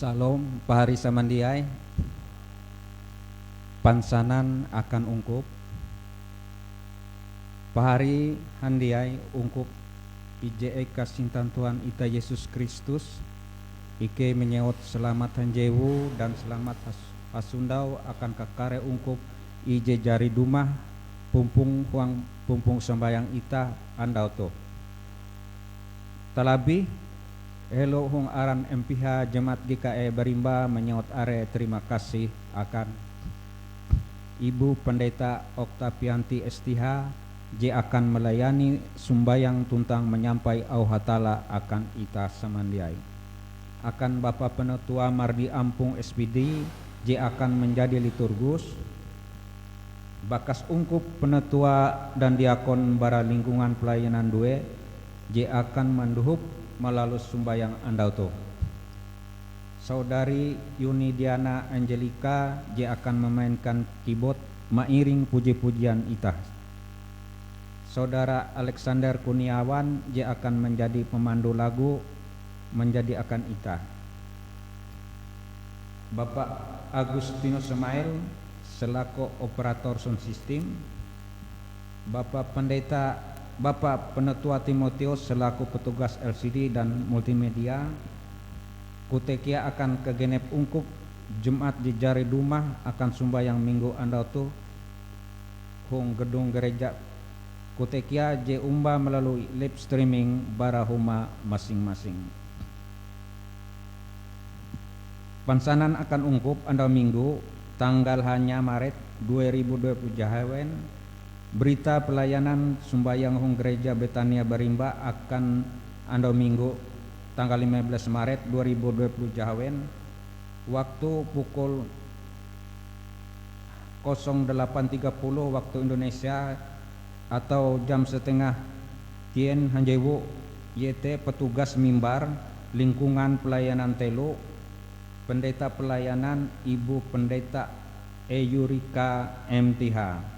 Salam pahari samandiai, pansanan akan ungkup pahari handiai ungkup ije kasintan Tuhan ita Yesus Kristus ike menyewot selamat hanjewu dan selamat hasundau akan kakare ungkup ije jari dumah pumpung sembayang ita andau to talabi Hello hong aran MPH Jemaat GKE Barimba menyewot are terima kasih akan Ibu Pendeta Oktavianti STH je akan melayani sumbayang tuntang menyampai au hatala akan ita samandiai. Akan Bapak Penetua Mardi Ampung SPD je akan menjadi liturgus. Bakas ungkup penetua dan diakon bara lingkungan pelayanan due je akan menduhup melalui sumbayang andauto. Saudari Yuni Diana Angelika je akan memainkan keyboard mairing puji-pujian ita. Saudara Alexander Kuniawan je akan menjadi pemandu lagu menjadi akan ita. Bapak Agustinus Semail selaku operator sound system. Bapak Penetua Timotius selaku petugas LCD dan multimedia. Kutekia akan kegenep ungkup Jumat di jari dumah akan sumbayang minggu andau tu hong gedung gereja Kutekia je umba melalui live streaming barahuma masing-masing. Pansanan akan ungkup andau minggu tanggal hanya Maret 2020 Jahawen. Berita pelayanan sumbayang hong gereja Betania Barimba akan andau minggu tanggal 15 Maret 2020 Jahawen waktu pukul 08.30 waktu Indonesia atau jam setengah tien hanjewu YT petugas mimbar lingkungan pelayanan telu pendeta pelayanan Ibu Pendeta Eyurika MTH.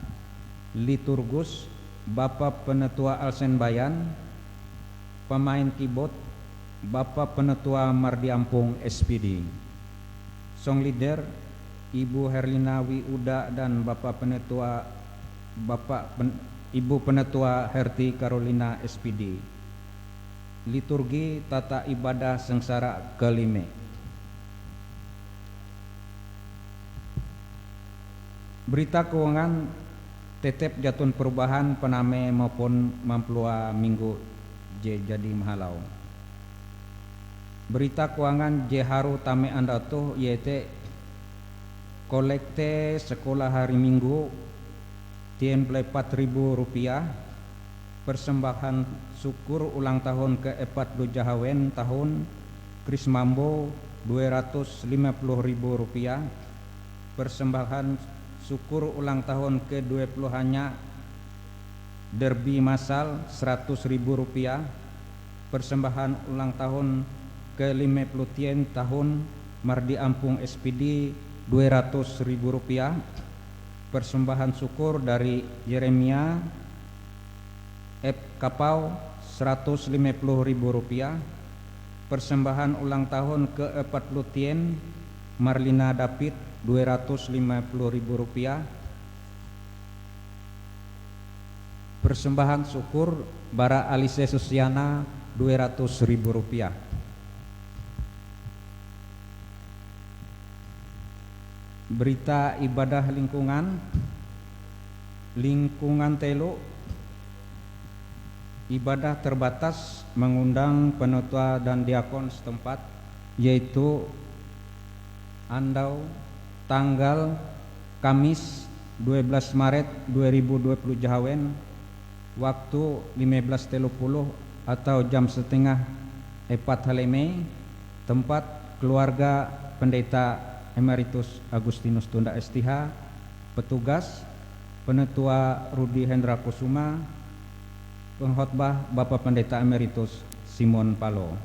Liturgus Bapak Penetua Alsen Bayan, pemain keyboard Bapak Penetua Mardi Ampung SPD, song leader Ibu Herlina Wiuda dan Ibu Penetua Herti Carolina SPD. Liturgi tata ibadah sengsara kelime. Berita keuangan tetep jatun perubahan pename maupun mamplua minggu je jadi mahalau. Berita keuangan je haru tame anda tuh yaitu kolekte sekolah hari Minggu tien 4.000 rupiah, persembahan syukur ulang tahun ke-40 Jahawen tahun Kris Mambo 250.000 rupiah, persembahan syukur ulang tahun ke-20 hanya Derby Masal 100.000 rupiah, persembahan ulang tahun ke-50 tien tahun Mardi Ampung SPD 200.000 rupiah, persembahan syukur dari Yeremia F. Kapau 150.000 rupiah, persembahan ulang tahun ke-40 tien Marlina David 250.000 rupiah, persembahan syukur bara Alise Susiana 200.000 rupiah. Berita ibadah lingkungan telu ibadah terbatas mengundang penetua dan diakon setempat yaitu andau tanggal Kamis 12 Maret 2020 Jahawen waktu 15.30 atau jam setengah 4 haleme tempat keluarga Pendeta Emeritus Agustinus Tunda STH, petugas Penetua Rudi Hendra Kusuma, pengkhotbah Bapak Pendeta Emeritus Simon Palo.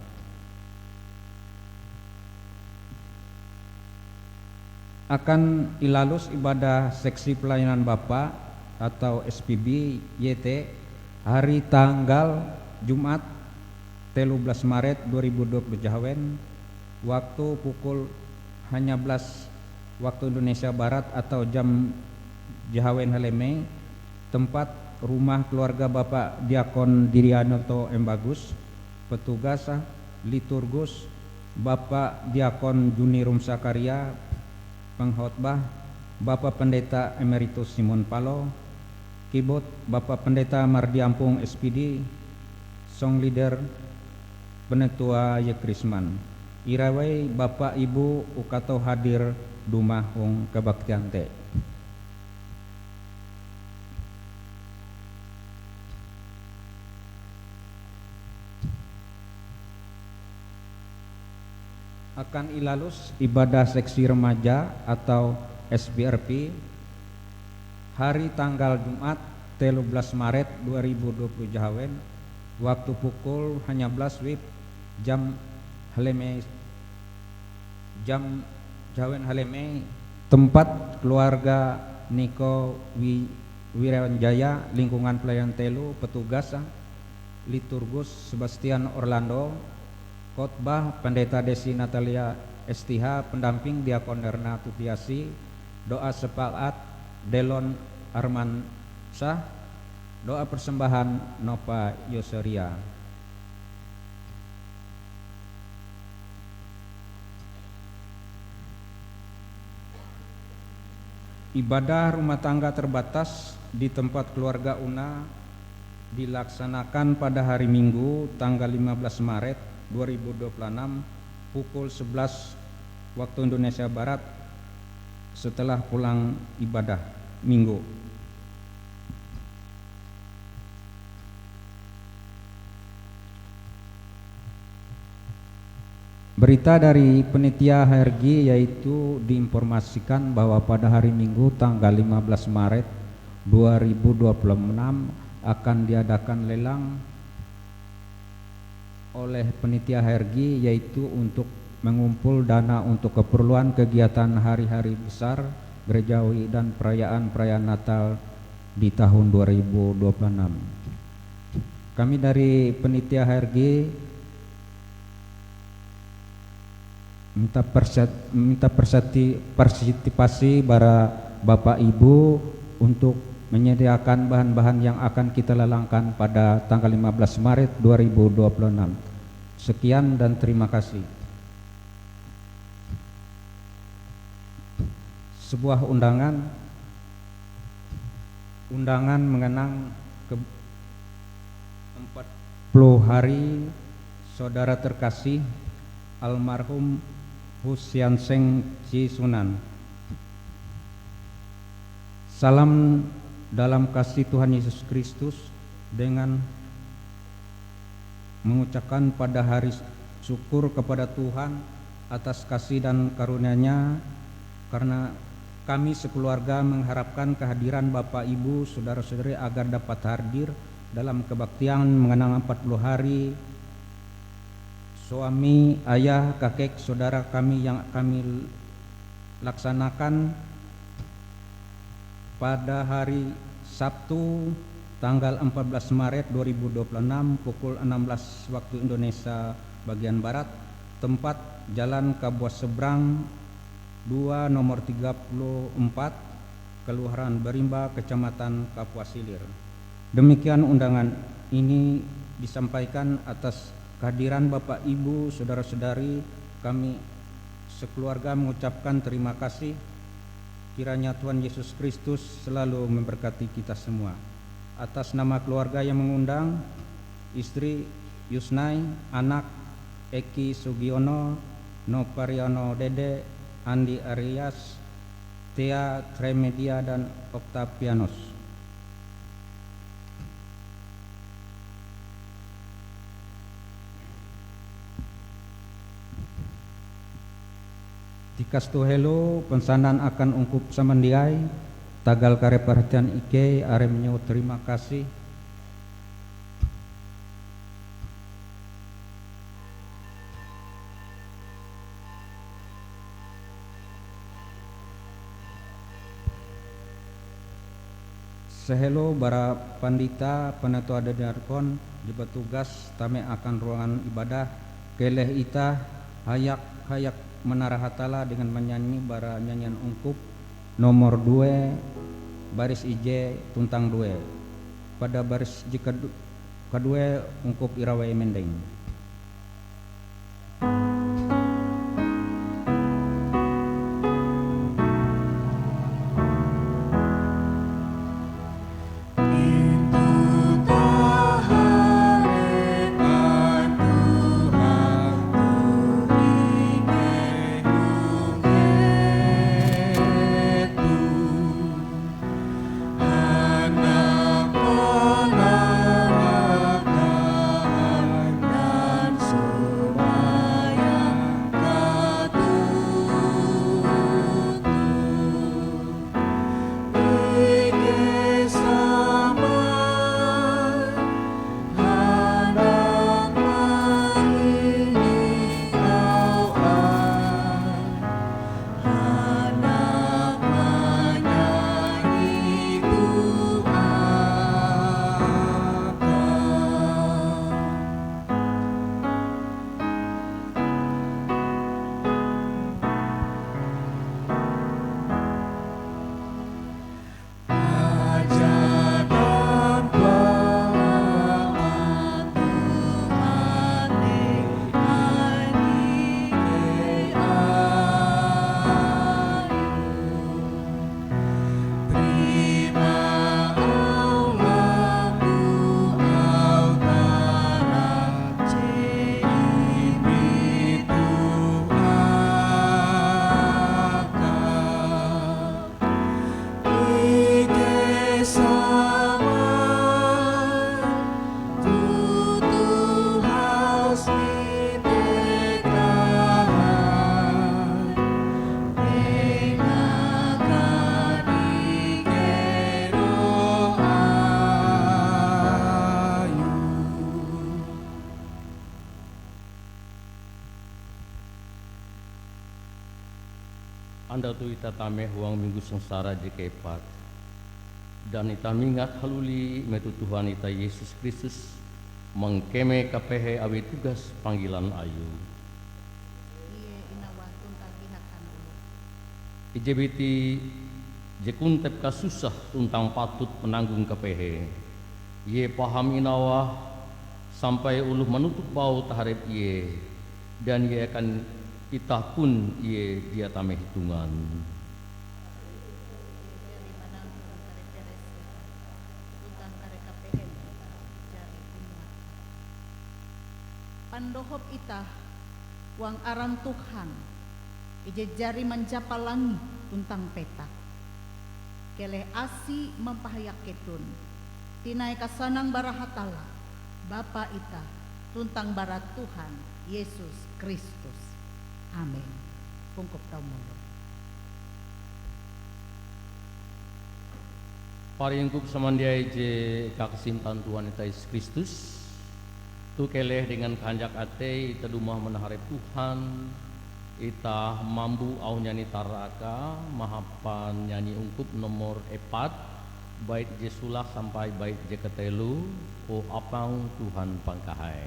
Akan ilalus ibadah seksi pelayanan Bapak atau SPB YT hari tanggal Jumat 13 Maret 2020 Jahawen waktu pukul hanya belas waktu Indonesia Barat atau jam Jahawen Haleme, tempat rumah keluarga Bapak Diakon Dirianoto M. Bagus, petugas liturgus Bapak Diakon Juni Rumsakaria, pengkhotbah Bapak Pendeta Emeritus Simon Palo, keyboard Bapak Pendeta Mardi Ampung SPD, song leader Penetua Yekrisman. Irawai Bapak Ibu ukato hadir dumah hong kebaktian te. Akan ilalus ibadah seksi remaja atau SBRP hari tanggal Jumat 13 Maret 2020 Jahawen, waktu pukul hanya 11 WIB jam Jahawen Haleme, tempat keluarga Niko Wirawanjaya, lingkungan pelayan telu, petugas liturgus Sebastian Orlando, khotbah Pendeta Desi Natalia STH, pendamping Diakon Erna Tutiasi, doa sepakat Delon Arman Sah, doa persembahan Nova Yoseria. Ibadah rumah tangga terbatas di tempat keluarga Una dilaksanakan pada hari Minggu tanggal 15 Maret 2026 pukul 11 waktu Indonesia Barat setelah pulang ibadah Minggu. Berita dari penitia HRG yaitu diinformasikan bahwa pada hari Minggu tanggal 15 Maret 2026 akan diadakan lelang oleh penitia HRG yaitu untuk mengumpul dana untuk keperluan kegiatan hari-hari besar gerejawi dan perayaan-perayaan Natal di tahun 2026. Kami dari penitia HRG minta partisipasi para Bapak Ibu untuk menyediakan bahan-bahan yang akan kita lelangkan pada tanggal 15 Maret 2026. Sekian dan terima kasih. Sebuah undangan mengenang 40 hari saudara terkasih almarhum Husian Seng Cisunan. Salam dalam kasih Tuhan Yesus Kristus dengan mengucapkan pada hari syukur kepada Tuhan atas kasih dan karunia-Nya, karena kami sekeluarga mengharapkan kehadiran Bapak Ibu saudara-saudari agar dapat hadir dalam kebaktian mengenang 40 hari suami, ayah, kakek, saudara kami yang kami laksanakan pada hari Sabtu tanggal 14 Maret 2026 pukul 16 waktu Indonesia bagian Barat, tempat Jalan Kabuas Seberang 2 nomor 34, Kelurahan Barimba, Kecamatan Kapuas Silir. Demikian undangan ini disampaikan atas kehadiran Bapak Ibu saudara-saudari. Kami sekeluarga mengucapkan terima kasih. Kiranya Tuhan Yesus Kristus selalu memberkati kita semua. Atas nama keluarga yang mengundang, istri Yusnai, anak Eki Sugiono, Nopariano Dede, Andi Arias, Tia Tremedia dan Octavianus. Tikas tuhelo pensanan akan ungkup samandiai tagal kare perhatian ike are menyebut terima kasih. Sehelo bara pandita penatua dadarkon di petugas tame akan ruangan ibadah keleh ita hayak hayak menara hatala dengan menyanyi bara nyanyian ungkup nomor 2 baris IJ tuntang 2. Pada baris jika kedua ungkup irawai mendeng. Anda tu ita tame huang minggu sengsara jekepat dan ita mingat haluli metu Tuhan ita Yesus Kristus mengkeme kapehe awi tugas panggilan ayu. Ijebiti jekuntep kasusah tuntang patut menanggung kapehe. Ye paham inawah sampai uluh menutup bau taharep ye dan ye akan itah pun ye dia tame hitungan. Pandohop itah wang aran Tuhan ijejari menjapalangi tuntang petak keleh asi mempahayak ketun tinai kasanang barahatala Bapa itah tuntang barat Tuhan Yesus Kristus. Amin. Pungkup tau mundo. Paringkup samandiai je kakesintan Tuhan ita Yesus Kristus tu keleh dengan kanjak ate ita dumah menaharep Tuhan ita mambu au nyanyi taraka mahapan nyanyi ungkup nomor 4 bait je sulah sampai bait je ketelu o apang Tuhan pangkahai.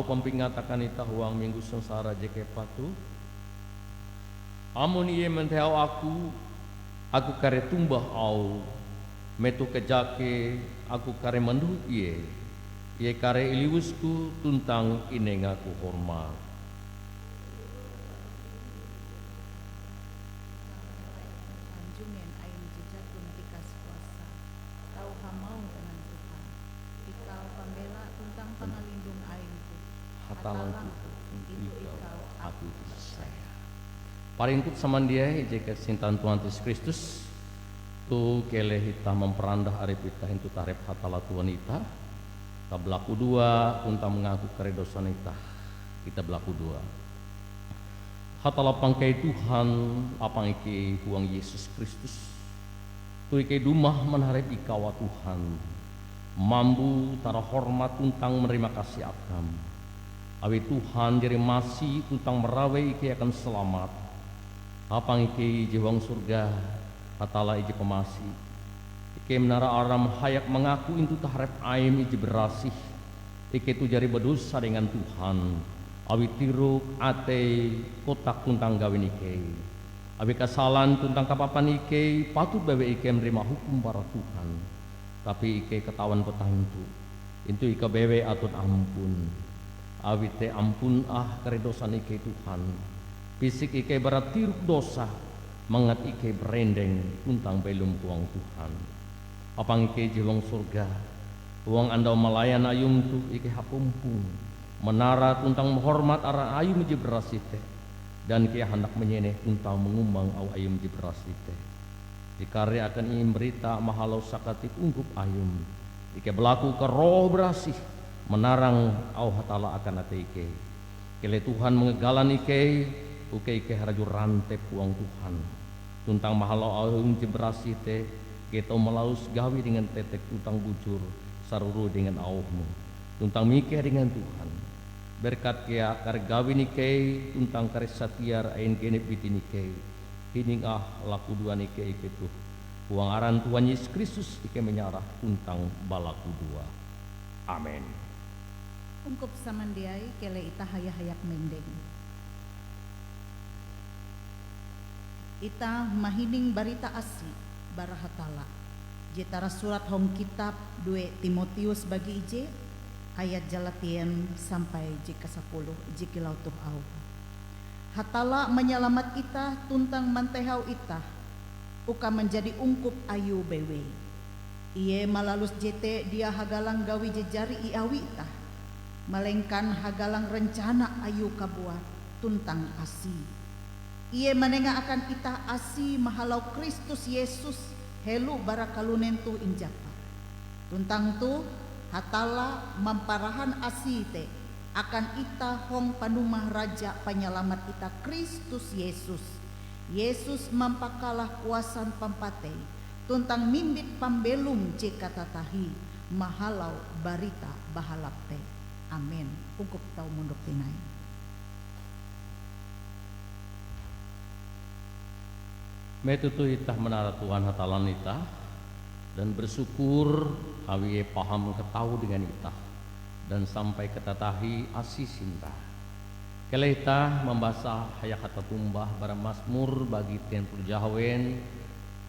pempingatakan ita huang minggu sengsara jeke patu. Amun iye mentehau aku kare tumbah au. Metu kejake aku kare menduh iye. Iye kare iliwusku tuntang ine ngaku hormat. Anjungen ayam jejatun tikas kuasa. Tau hamau dengan Tuhan. Ikau pembela tuntang pangalindung ayamku. Hatalangku itu ikau aku saya. Paringkut samandiai jika sintan Tuhan Yesus Kristus tu keleh hita memperandah arep ita hintu tarep hatala Tuhan ita. Kita berlaku dua untuk mengaku keredosan kita berlaku dua. Hatala pangkai Tuhan apang iki huang Yesus Kristus. Tu iki dumah menharap ikawa Tuhan. Mambu tara hormat tuntang menerima kasih akam. Awi Tuhan jadi masih tuntang merawe iki akan selamat. Apang iki jiwang surga hatala iki pemasi. Ike menara aram hayak mengaku intu taharep aim iji berasih. Ike tu jari berdosa dengan Tuhan. Awi tiruk ate kotak tuntang gawin ike. Awi kesalahan tuntang kapapan ike patut bawa ike menerima hukum para Tuhan. Tapi ike ketahuan petang itu. Intu ike bewe atut ampun. Awi te ampun keredosan ike Tuhan. Fisik ike berat tiruk dosa. Mangat ike berendeng tuntang belum puang Tuhan. Apang ike jiwang surga, uang andau malayan ayum tu ike hapumpung, menara tuntang menghormat ara ayum jibrasite, dan ike hendak menyeneh tuntang mengumbang au ayum jibrasite. Dikari akan ingin berita mahalau sakatip ungkup ayum, ike berlaku ke roh berasih, menarang au hatala akan ate ike. Kele Tuhan mengegalan ike, ike haraju rante puang Tuhan, tuntang mahalau ayum jibrasite. Kita melaus gawi dengan tetek tuntang bujur saruru dengan auhmu tuntang mikir dengan Tuhan berkat kia kar gawi nike tuntang kar satiar ain genep biti nike hining laku dua nike ike tuh uang aran Tuhan Yesus Kristus ike menyarah tuntang balaku dua. Amin. Ungkup samandiai kele ita hayak mendeng. Ita mahining barita asli barahatala. Jetara surat hong kitab 2 Timotius bagi ije ayat jalatian sampai jika 10 jikilau tuh au. Hatala menyelamat ita tuntang mantehau ita uka menjadi ungkup ayu bewe. Iye malalus jete dia hagalang gawi jejari iawi ita. Malengkan hagalang rencana ayu kabuat tuntang asi. Ia menengah akan kita asi mahalau Kristus Yesus helu barakalunen tu injapa. Tuntang tu hatala memparahan asi te akan ita hong panumah raja penyelamat ita Kristus Yesus. Yesus mempakalah kuasan pampate tuntang mimbit pambelum jika tatahi mahalau barita bahalap te. Amin. Ungkup tau munduk tinai. Metutu itah menara Tuhan hatalan itah dan bersyukur awi paham ketahu dengan itah dan sampai ketatahi asih cinta. Kele itah membasa hayak kata tumbah bara Mazmur bagi tian perjawen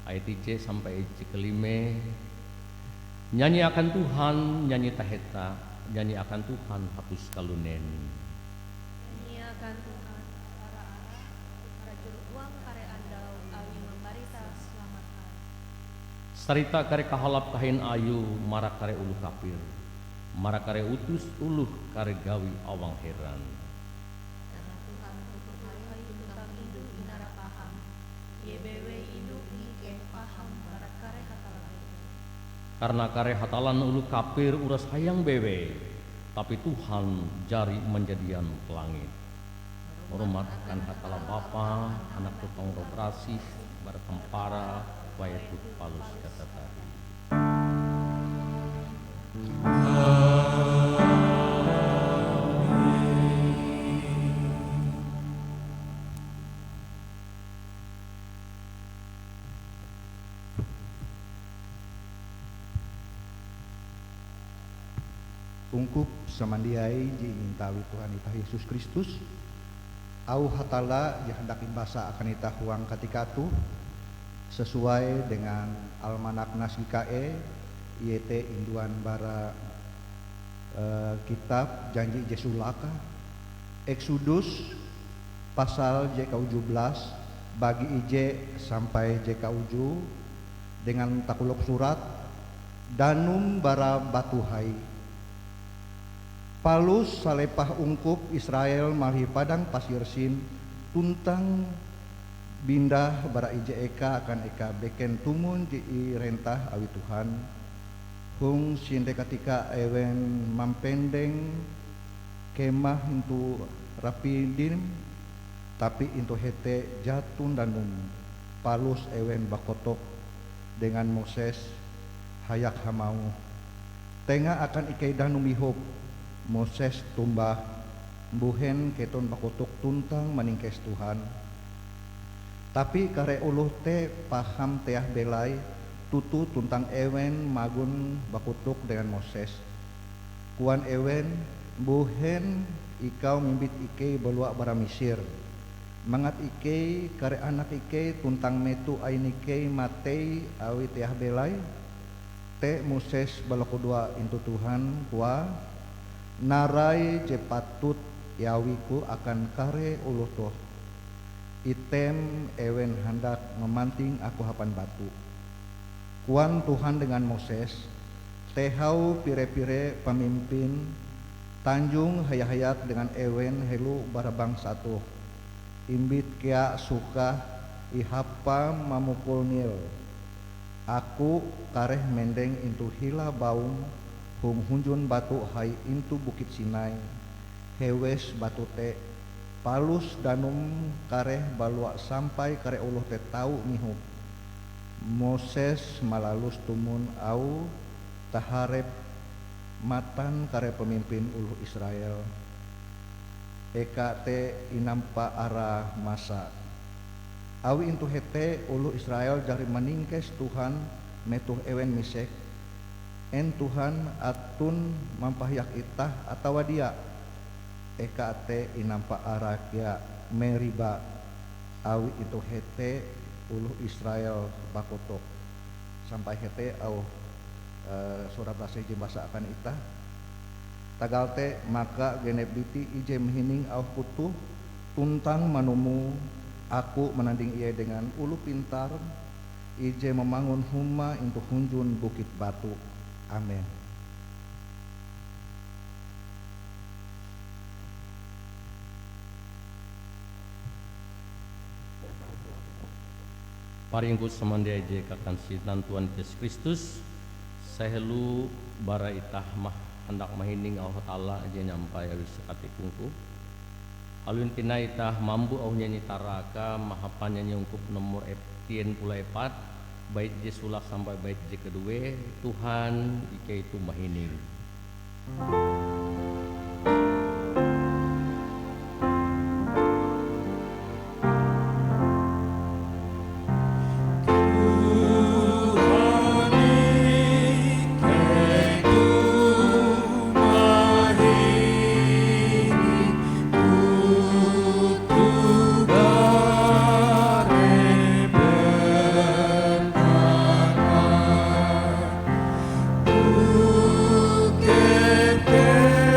ayat IC sampai IC kelime. Nyanyi akan Tuhan, nyanyi taheta, nyanyi akan Tuhan hapus kalunen. Nyanyi akan Tuhan ara-ara para juru uang kare andau awi membarita selamatan. Sarita kare kahalap kahin ayu marak kare ulu kapir, marak kare utus uluh kare gawi awang heran. Karena Tuhan tutur hari tentang hidup inara paham, YBW hidup ike paham barat kare hatalan. Karena kare hatalan ulu kapir uras hayang bewe, tapi Tuhan jari menjadian langit. Hormat akan hatala Bapa, anak tutong robrasi, bertempara, wayatut palus kata tadi. ungkup samandiai ji intawi Tuhan ita Yesus Kristus au hatala ji hendak imbasa akan ita huang katikatu sesuai dengan almanak nasgikae yaitu induan bara kitab janji Jesulaka Exodus pasal JK17 bagi IJ sampai JK7 dengan takuluk surat danum bara batuhai palus salepah ungkup Israel malhi padang pasir sin tuntang bindah bara IJ eka akan eka beken tumun di rentah awi Tuhan hung sinde ketika ewen mampendeng kemah untuk rapidim tapi into hete jatun danum palus ewen bakotok dengan Moses hayak hamau tengah akan ikai danum ihop Moses tumbah buhen keton bakotok tuntang maningkes Tuhan tapi kare uluh te paham teah belai tutu tuntang ewen magun bakutuk dengan Moses kuan ewen buhen ikau mimbit ike belua bara Mesir mangat ike kare anak ike tuntang metu ain ike matei awi teah belai te Moses balakudua intu Tuhan kua narai je patut yawiku akan kare uluh toh item ewen hendak memanting aku hapan batu kuan Tuhan dengan Moses tehau pire-pire pemimpin tanjung hayat-hayat dengan ewen helu barabang satu imbit kia suka ihapa mamukul nil aku kareh mendeng intu hila baung hum hunjun batu hai intu bukit Sinai hewes batu te palus danum kareh balua sampai kare uluh te tau mihup Moses malalus tumun au taharep matan kare pemimpin uluh Israel eka te inampa arah masa awi intu hete uluh Israel jari maningkes Tuhan metuh ewen misek en Tuhan atun mampahyak itah atawa dia eka te inampa arah kia Meriba awi itu hete uluh Israel bakotok sampai hete au surat bahasa bahasa akan itah tagal te maka genep biti ije mehining au putuh tuntang manumu aku menanding ia dengan ulu pintar ije memangun huma untuk hunjun bukit batu amin. Paringkus samandia je kakan sitan Tuhan Yesus Kristus sahelu bara itah mah hendak mahining Allah Ta'ala je nyampai awis sekati kungku alun tina itah mambu au nyanyi taraka mahapan nyanyi ungkup nomor tien pula epat bait je sulak sampai bait je kedua Tuhan ike itu mahining Ku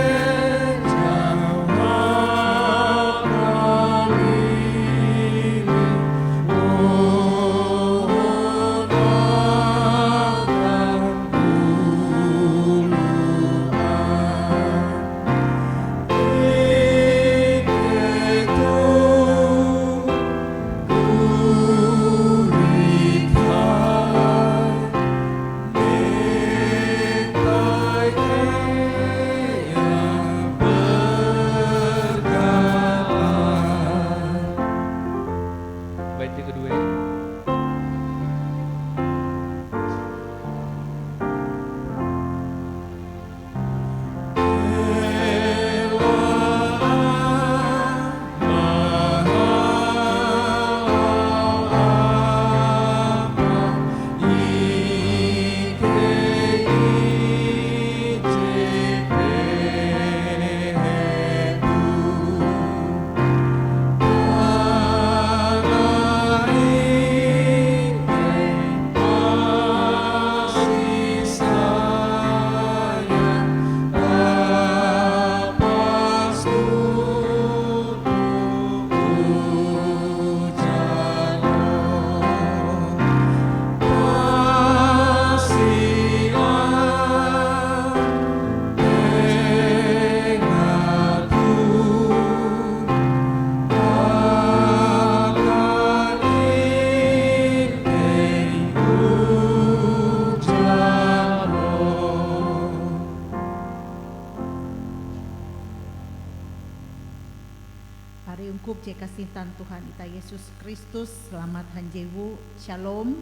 je kasintan Tuhan ita Yesus Kristus, selamat hanjewu, shalom.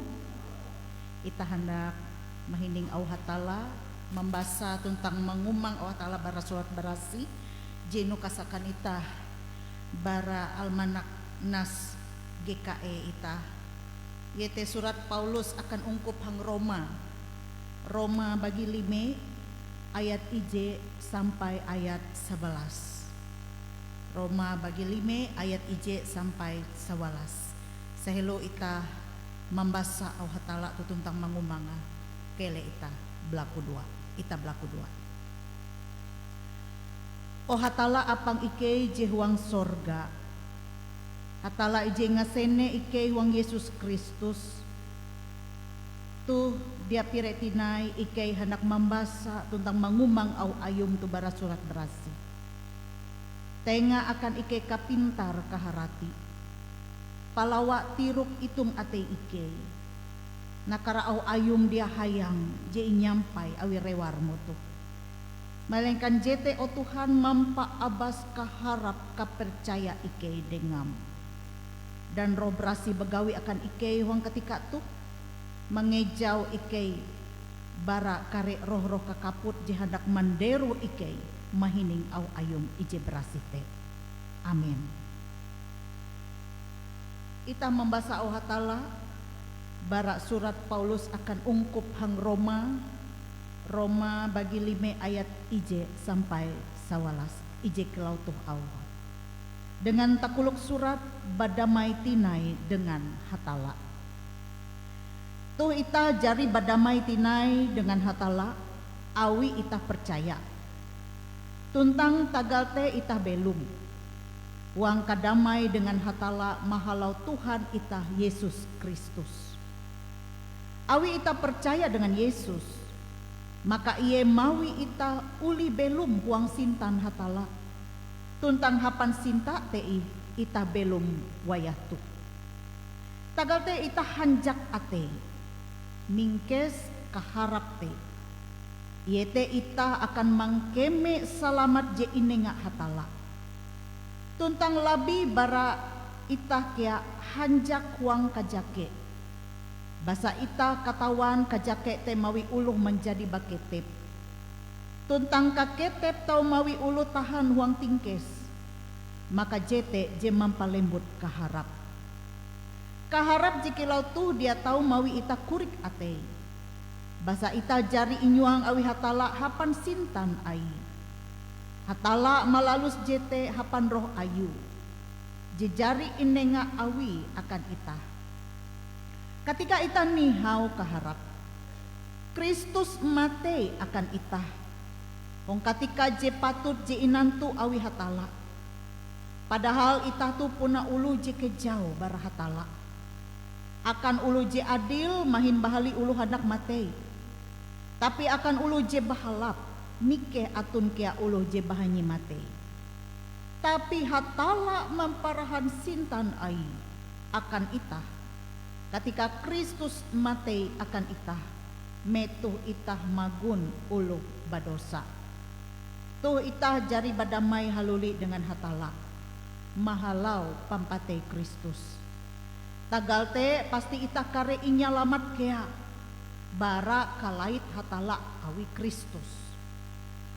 Ita hendak mahining au hatala, membaca tentang mengumang au hatala bara surat berasi, jenu kasakan ita bara almanak nas GKE ita. Yete surat Paulus akan ungkup hang Roma bagi 5 ayat IJ sampai ayat 11. Roma bagi 5 ayat IJ sampai 11. Sehelo ita membaca au hatala tu tentang mangumanga kele ita belaku 2. Ita belaku 2. O hatala apang ike je huang sorga. Hatala ije ngasene ike huang Yesus Kristus. Tu dia piretinai ike hendak membaca tentang mangumang au ayum tu bara surat berasi. Tenga akan ike kapintar kaharati. Palawa tiruk itung ate ike. Nakara au ayum dia hayang je nyampai awi rewarmu tu. Malengkan jete o Tuhan mampa abas kaharap kapercaya ike dengam. Dan roh berasi begawi akan ike huang ketika tu mengejau ike bara kare roh-roh kakaput je hendak manderu ike mahining au ayum ije berasi te. Amin. Ita membaca au hatala bara surat Paulus akan ungkup hang Roma bagi 5 ayat IJ sampai 11 IJ kelautuh Allah. Dengan takuluk surat badamai tinai dengan hatala. Tuh ita jari badamai tinai dengan hatala, awi ita percaya. Tuntang tagal te ita belum. Wang kadamai dengan hatala mahalau Tuhan ita Yesus Kristus. Awi ita percaya dengan Yesus, maka iye mawi ita uli belum huang sintan hatala. Tuntang hapan sinta tei ita belum wayatu. Tagal te ita hanjak ate, mingkes kaharap te. Yete ita akan mangkeme salamat je inenga hatala. Tuntang labi bara ita kia hanjak huang kajake. Basa ita katawan kajake te mawi uluh menjadi baketep. Tuntang kaketep tau mawi ulu tahan huang tingkes. Maka jete je mampalembut kaharap. Kaharap jikilau tuh dia tahu mawi ita kurik ate. Basa ita jari inyuang awi hatala hapan sintan ai. Hatala malalus jete hapan roh ayu. Jejari inenga awi akan ita. Ketika ita nihau kaharap, Kristus mate akan ita. Wong katika je patut je inantu awi hatala. Padahal ita tu puna ulu je kejau bara hatala. Akan ulu je adil mahin bahali ulu hendak matei. Tapi akan ulu je bahalap mike atun kia ulu je bahanyi matei. Tapi hatala mamparahan sintan ai akan ita. Ketika Kristus matei akan ita, metuh itah magun ulu badosa. Tuh itah jari badamai haluli dengan hatala. Mahalau pampate Kristus. Tagal te pasti itah kare inyalamat kea. Bara kalait hatala awi Kristus.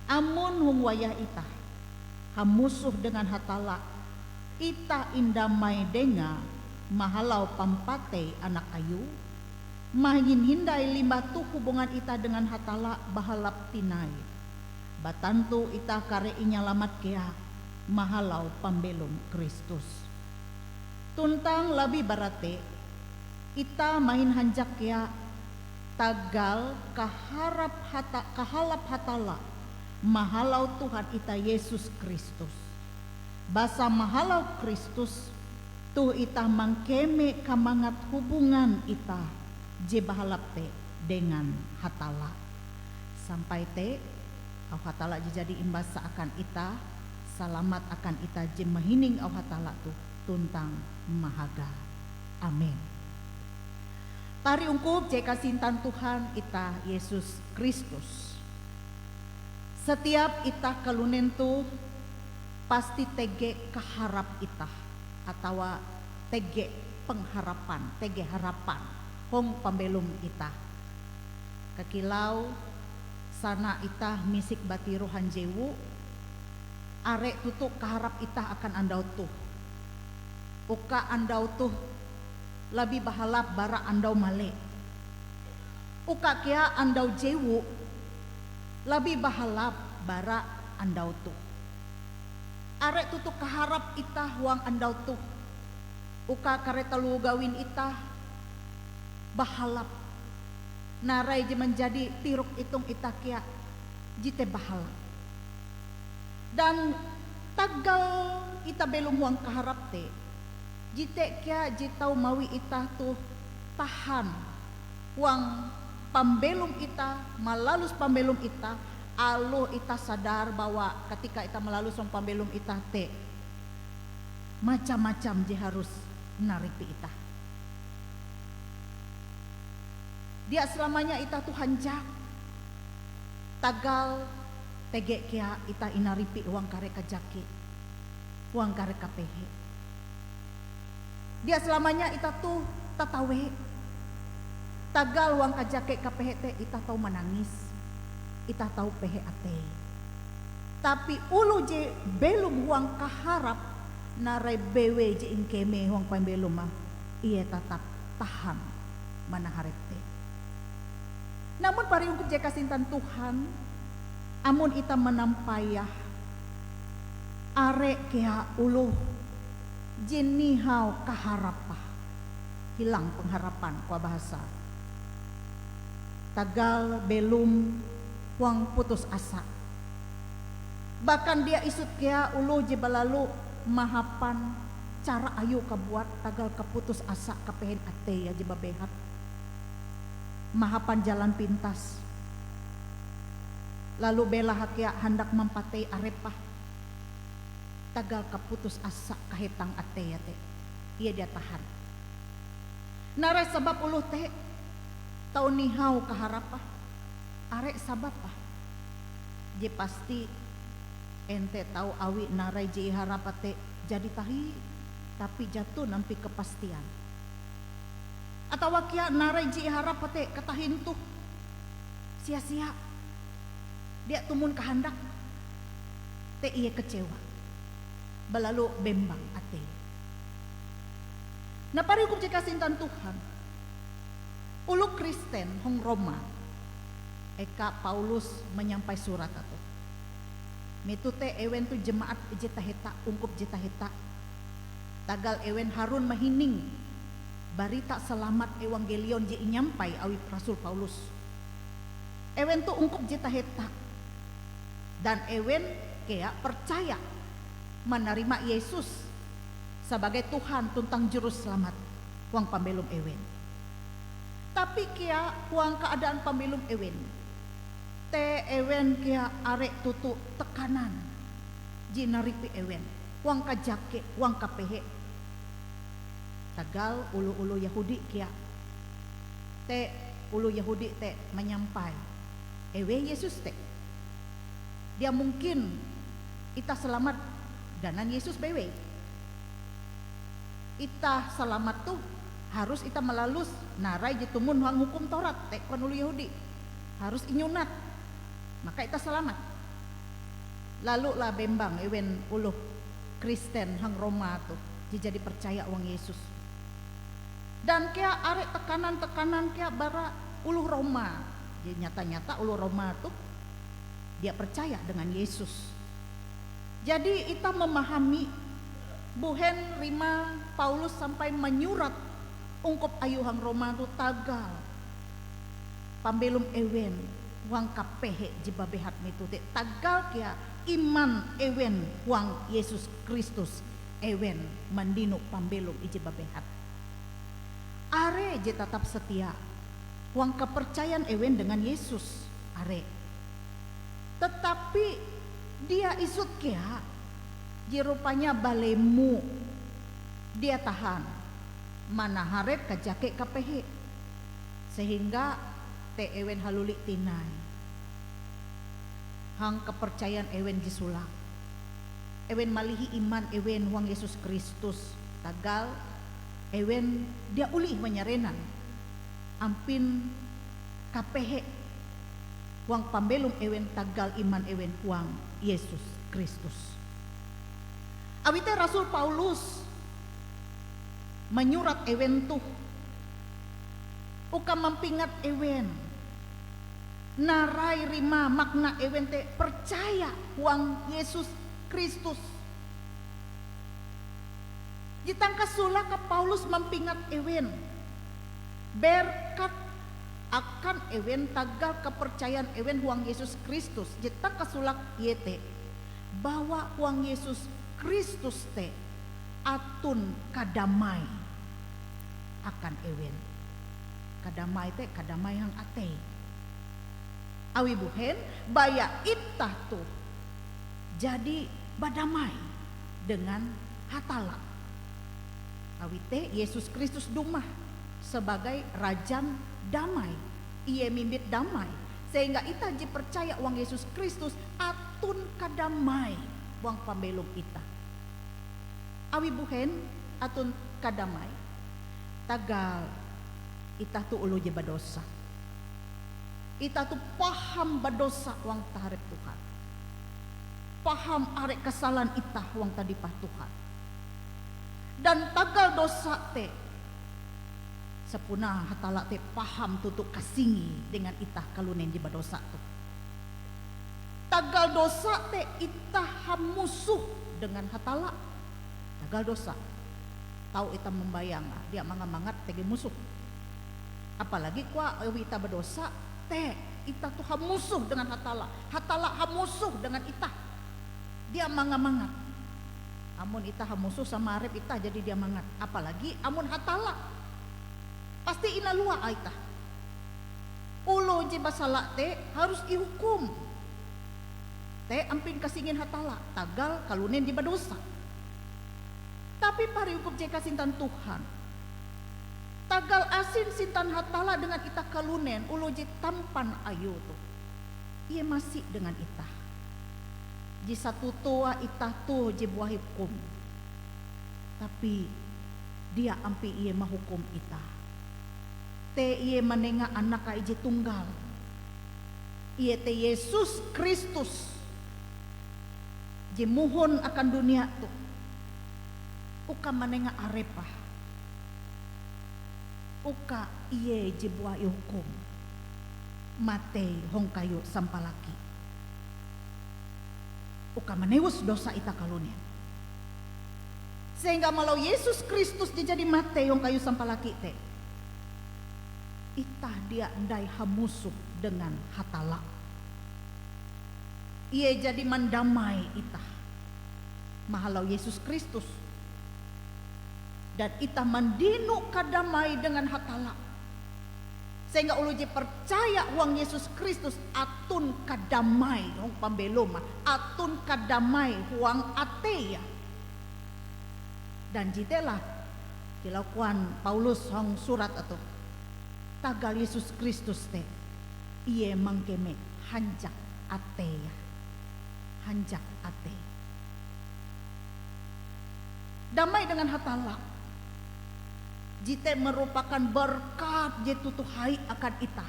Amun hung wayah itah hamusuh dengan hatala. Itah indamai denga mahalau pampate anak ayu. Mahin hindai limbah tu hubungan ita dengan hatala bahalap tinai. Batantu ita kare inyalamat kea mahalau pambelum Kristus. Tuntang labi barate ita main hanjak kea tagal kahalap hatala mahalau Tuhan ita Yesus Kristus. Basa mahalau Kristus tuh ita mangkeme kamangat hubungan ita je bahalap te dengan hatala. Sampai te au hatala jadi imbasa akan ita, salamat akan ita je mahining au hatala tu tuntang mahaga. Amin. Tari ungkup je kasintan Tuhan ita Yesus Kristus. Setiap ita kalunen tu pasti tege kaharap ita. atau tege pengharapan, tege harapan hong pambelum ita. Kakilau sana ita misik batiru hanjewu, arek tutuk kaharap ita akan andau tuh. Uka andau tuh lebih bahalap bara andau male. Uka kia andau jewu lebih bahalap bara andau tuh. Arek tutuk kaharap ita huang andau tuh. Uka kareta lu gawin ita bahalap. Narai je menjadi tiruk itung ita kia jite bahalap. Dan tagal ita belum huang kaharap te, jite kia jitau mawi ita tuh tahan huang pambelum ita, malalus pambelum ita, alu ita sadar bahwa ketika ita melalus pambelum ita te, macam-macam je harus naripi ita. Dia selamanya ita tuh hanjak, tagal tege kia ita inaripi uang kare kajaki, uang kare kapehe. Dia selamanya ita tuh tatawe. Tagal uang kajake kapehe te ita tahu menangis, ita tahu pehe ate. Tapi ulu je belum uang kaharap narai bewe je ingkeme uang pembelum mah, ia tetap tahan manaharete. Namun pari ungkup je kasintan Tuhan, amun ita menampayah arek kea ulu jenihau kaharapah, hilang pengharapan kwa bahasa. Tagal belum huang putus asa. Bahkan dia isut kia ulu je balalu mahapan cara ayu kabuat tagal keputus asa kapehen ate ya je babehat. Mahapan jalan pintas. Lalu bela hakia hendak mempatei arepah. Tagal keputus asa kahetang ate ya te. Ia dia tahan. Narai sebab ulu te tau nihau kaharapah, arek sabapah. Je pasti ente tahu awi narai je harapate jadi tahi, tapi jatuh nampi kepastian. Atau wakia narai je harapate katahin tuh sia-sia. Dia tumun kehendak, te ia kecewa, belalu bembang ate. Nah pari hukum jika sintan Tuhan. Ulu Kristen hong Roma, eka Paulus menyampai surat atau metute ewen tu jemaat jetaheta ungkup jetaheta tagal ewen Harun mahining barita selamat evangelion je nyampai awi Rasul Paulus. Ewen tu ungkup jetaheta dan ewen kea percaya menerima Yesus sebagai Tuhan tuntang juru selamat uang pambelum ewen. Tapi kia huang keadaan pambelum ewen, te ewen kia arek tutu tekanan, jinaripi ewen, huang kajake, huang kapehe. Tagal ulu-ulu Yahudi kia, te ulu Yahudi te menyampai, ewe Yesus te, dia mungkin ita selamat ganan Yesus bewe, ita selamat tuh harus ita melalus narai jitumun huang hukum Taurat te kon ulu Yahudi harus inyunat maka ita selamat. Lalu lah bembang ewen ulu Kristen hang Roma tuh jadi percaya uang Yesus. Dan kia arek tekanan-tekanan kia bara ulu Roma. Jadi nyata-nyata ulu Roma tuh dia percaya dengan Yesus. Jadi ita memahami buhen rima Paulus sampai menyurat ungkup ayuhang Roma tu tagal pambelum ewen wang kapehe jibabehat mitu te tagal kia iman ewen wang Yesus Kristus ewen mandinu pambelum ijibabehat are je tetap setia wang kepercayaan ewen dengan Yesus are. Tetapi dia isut kia jirupanya balemu dia tahan mana haret kajake kapehe sehingga te ewen halulik tinai hang kepercayaan ewen jisulak ewen malihi iman ewen huang Yesus Kristus tagal ewen dia ulih menyerenan ampin kapehe huang pambelum ewen tagal iman ewen huang Yesus Kristus. Awite Rasul Paulus menyurat ewen tuh uka mampingat ewen narai rima makna ewen te percaya huang Yesus Kristus. Jitangka sula ke Paulus mampingat ewen berkat akan ewen tagal kepercayaan ewen huang Yesus Kristus. Jitangka sulak yete bahwa huang Yesus Kristus te atun kadamai akan ewen. Kadamai te kadamai hang ate. Awi buhen baya itah tuh jadi badamai dengan hatala. Awite Yesus Kristus dumah sebagai rajan damai. Ia mimbit damai sehingga ita ji percaya uang Yesus Kristus atun kadamai uang pambelum ita. Awi buhen atun kadamai tagal ita tu ulu je badosa. Ita tu paham badosa uang taharep Tuhan. Paham arek kesalahan ita uang tadi pah Tuhan. Dan tagal dosa te sepuna hatala te paham tutuk kasingi dengan ita kalunen je badosa tu. Tagal dosa te ita hamusuh dengan hatala. Tagal dosa tahu ita membayang dia mangat tege musuh. Apalagi kuah ita berdosa teh ita tuh hamusuh dengan hatala. Hatala hamusuh dengan ita. Dia mangat. Amun ita hamusuh sama arep ita jadi dia mangat. Apalagi amun hatala pasti ina lua ita. Ulo je basala teh harus dihukum. Teh ampin kasingin hatala tagal kalunen di badosa. Tapi pari hukum jeka sintan Tuhan. Tagal asin sintan hatala dengan ita kalunen ulo je tampan ayu tuh. Ia masih dengan ita. Ji satu tua ita tuh je buah hukum. Tapi dia ampi ia mahukum ita. Te ia menengah anak je tunggal. Ia te Yesus Kristus. Je muhun akan dunia tuh. Uka menengah arepah. Uka iye je buah hukum. Mate hong kayu sampalaki. Uka menewus dosa ita kalunia. Sehingga malau Yesus Kristus jadi mate hong kayu sampalaki te. Ita dia ndai hamusuh dengan hatala. Ia jadi mendamai ita. Mahalau Yesus Kristus. Dan ita mendinu kadamai dengan hatala. Sehingga ulu je percaya uang Yesus Kristus atun kadamai hong pambeloma, atun kadamai huang ateya. Dan jitelah dilakukan Paulus hong surat atau tagal Yesus Kristus te iye mangkeme hanjak ateya. Hanjak ate. Damai dengan hatala. Jite merupakan berkat je tutuhai akan ita.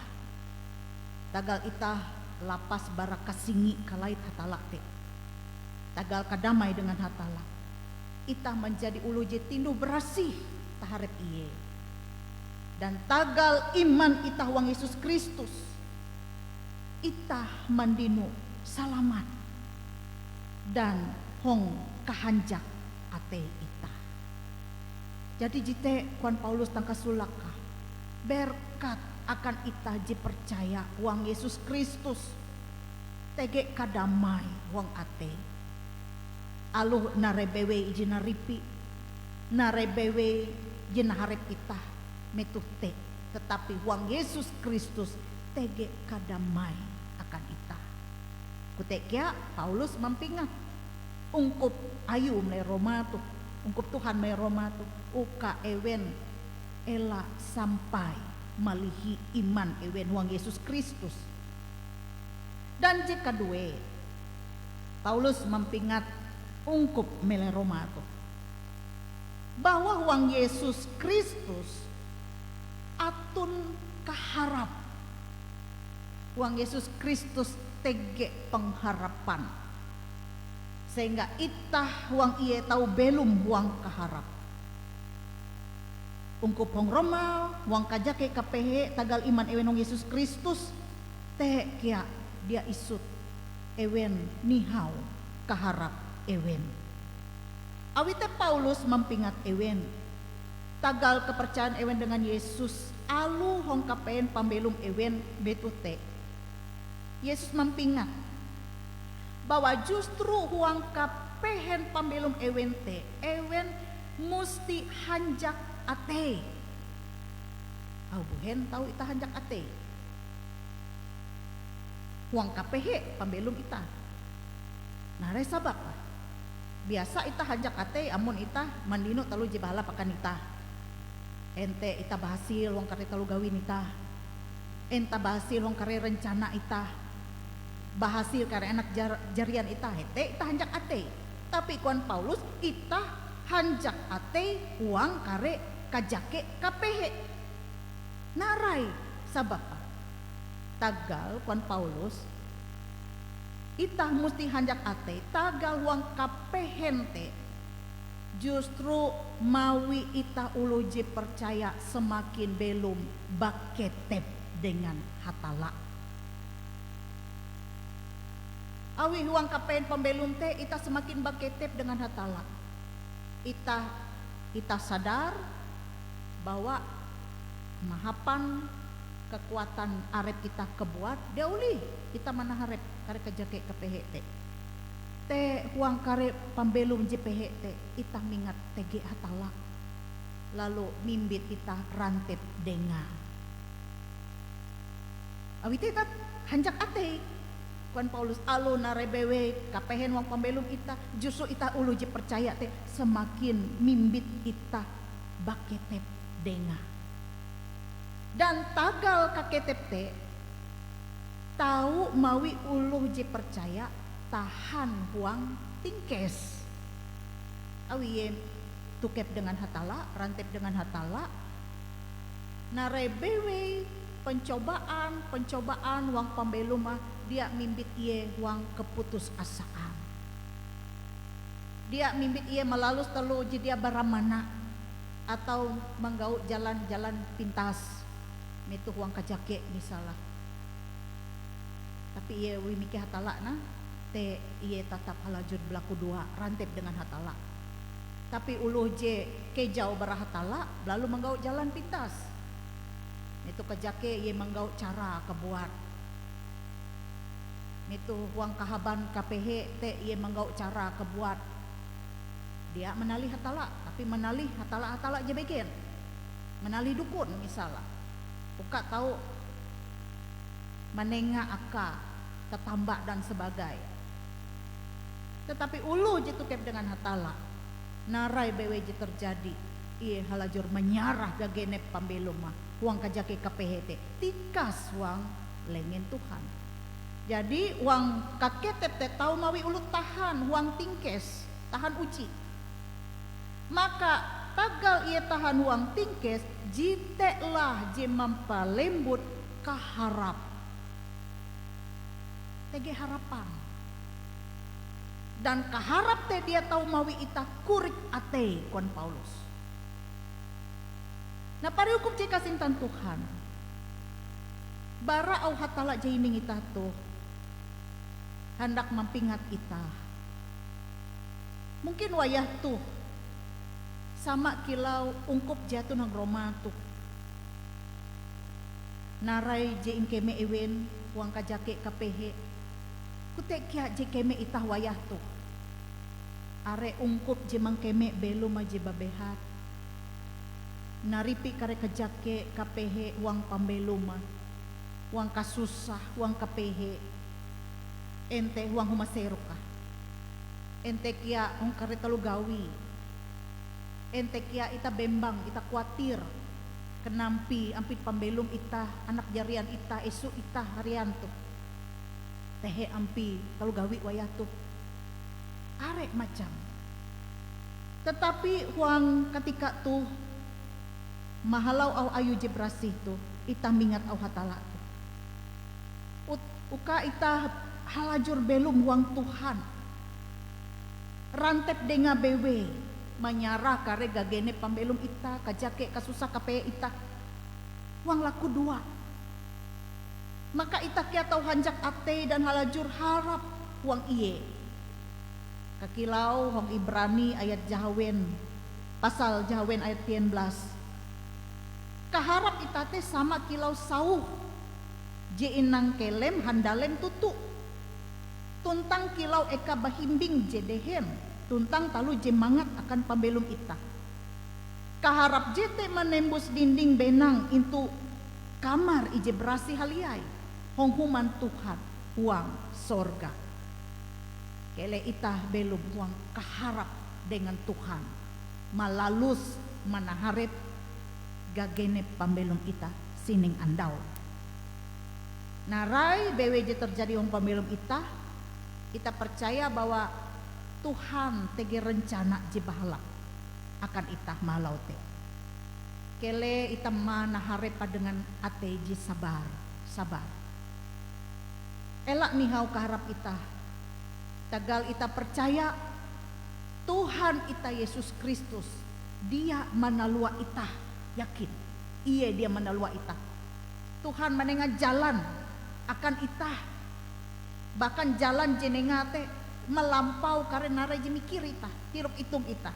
Tagal ita lapas baraka singi kalait hatala te. Tagal kadamai dengan hatala. Ita menjadi ulu je tindu berasih taharep iye. Dan tagal iman ita huang Yesus Kristus. Ita mandinu salamat. Dan hong kahanjak ate ita. Jadi jite kuan Paulus tangka sulaka berkat akan ita je percaya uang Yesus Kristus tege kadamai uang ate aluh narebewe ijina ripi narebewe jina harep ita metuh te tetapi uang Yesus Kristus tege kadamai akan ita kutekia Paulus mampingat ungkup ayu mulai Roma tuh ungkup Tuhan mulai Roma tuh uka ewen ela sampai malihi iman ewen huang Yesus Kristus. Dan jika dua Paulus mempingat ungkup mele Roma tuh bahwa huang Yesus Kristus atun kaharap. Huang Yesus Kristus tege pengharapan, sehingga itah huang iye tahu belum huang kaharap. Ungkup hong Roma, huang kajake kapehe tagal iman ewen hong Yesus Kristus, te kia dia isut ewen nihau kaharap ewen. Awite Paulus mempingat ewen tagal kepercayaan ewen dengan Yesus, alu hong kapehen pambelum ewen betute. Yesus mempingat bahwa justru huang kapehen pambelum ewen te, ewen musti hanjak ate. Buhen tahu ita hanjak ate. Huang kapehe pambelum ita. Nah, sabab biasa ita hanjak ate, amun ita mandino talu je bahala pakan ita. Ente ita bahasil wong kare talu gawin ita. Enta bahasil wong kare rencana ita. Bahasil kare anak jarian ita, hete ita hanjak ate. Tapi kuan Paulus ita hanjak ate uang kare kajake kapehe. Narai sabab tagal kuan Paulus itah musti hanjak ate tagal huang kapehente, justru mawi ita uluji percaya semakin belum baketep dengan hatala. Awi huang kapehen pembelum te ita semakin baketep dengan hatala. Ita sadar bahwa mahapan kekuatan arep kita kebuat dauli kita mana harep kare kejake kepehe te huang kare pambelum jepehe te itah mingat tege hatala, lalu mimbit itah rantep denga awi te ita hanjak ate kuan Paulus alu narebewe kapehen wang pambelum ita, justru ita ulu je percaya te semakin mimbit ita baketep denga. Dan tagal kaketep te tahu mawi uluh je percaya tahan huang tingkes. Awi tukep dengan hatala, rantep dengan hatala. Narebewe pencobaan wang pambelum dia mimbit iye wang keputus asaan. Dia mimbit iye melalus telu je dia baramana atau menggauk jalan-jalan pintas. Metu huang kajake misalnya. Tapi iye wimiki hatala na te iye tatap halajur belaku dua rantep dengan hatala. Tapi uluh je kejau barahatala lalu menggauk jalan pintas. Metu kajake iye menggauk cara kebuat. Metu huang kahaban kapehe te iye menggauk cara kebuat. Dia menalih hatala, tapi menalih hatala je beken. Menalih dukun misalnya. Buka tahu menengah aka tetambak dan sebagai. Tetapi ulu je tukep dengan hatala narai bewe je terjadi iye halajur menyarah gagenep pambelum huang kajake kapehete tikas wang lengen Tuhan. Jadi wang kaketep te tahu mawi ulu tahan huang tingkes, tahan uji. Maka tagal ia tahan huang tingkes, jiteklah je mampalembut kaharap. Tege harapan. Dan kaharap te dia tahu mawi ita kurik ate kuan Paulus. Nah pari hukum je kasintan Tuhan. Bara au hatala je iming ita tuh hendak mampingat ita. Mungkin wayah tuh sama kilau ungkup jatuh nang Roma tuh. Narai je ingkeme ewen huang kajake kapehe. Kutek kia je keme itah wayah tuh. Are ungkup je mangkeme belum aje babehat. Naripi kare kajake kapehe huang pambeluma. Huang kasusah huang kapehe. Ente huang humaserukah. Ente kia hong kare talu gawi. Ente kia ita bembang, ita kuatir kenampi ampit pambelum ita, anak jarian ita, esu ita harian tuh. Tehe ampi kalau gawi wayah tuh. Arek macam. Tetapi huang ketika tuh mahalau au ayu je berasih tuh ita mingat au hatala tuh. Uka ita halajur belum huang Tuhan. Rantep denga bewe menyarah kare gagene pambelum ita kajake kasusah kape ita. Huang laku dua. Maka ita kia tau hanjak ate dan halajur harap huang iye. Kakilau hong Ibrani ayat Jahawen pasal Jahawen ayat 13. Kaharap itate sama kilau sauh je inang kelem handalem tutu. Tuntang kilau eka bahimbing je dehem tuntang talu je mangat akan pambelum ita. Kaharap jete menembus dinding benang into kamar ije berasi haliai hong human Tuhan huang sorga. Kele ita belum huang kaharap dengan Tuhan malalus manaharep gagene pambelum ita sining andau. Narai BWJ terjadi hong pambelum ita percaya bahwa Tuhan tege rencana jibahala akan ita malau te. Kele ita manaharepa dengan ate ji sabar. Elak nihau kaharap ita. Tagal ita percaya Tuhan ita Yesus Kristus dia manalua ita, yakin iya dia manalua ita. Tuhan menengah jalan akan ita, bahkan jalan jenenga te melampau karena reje mikir ita, hirup hitung ita.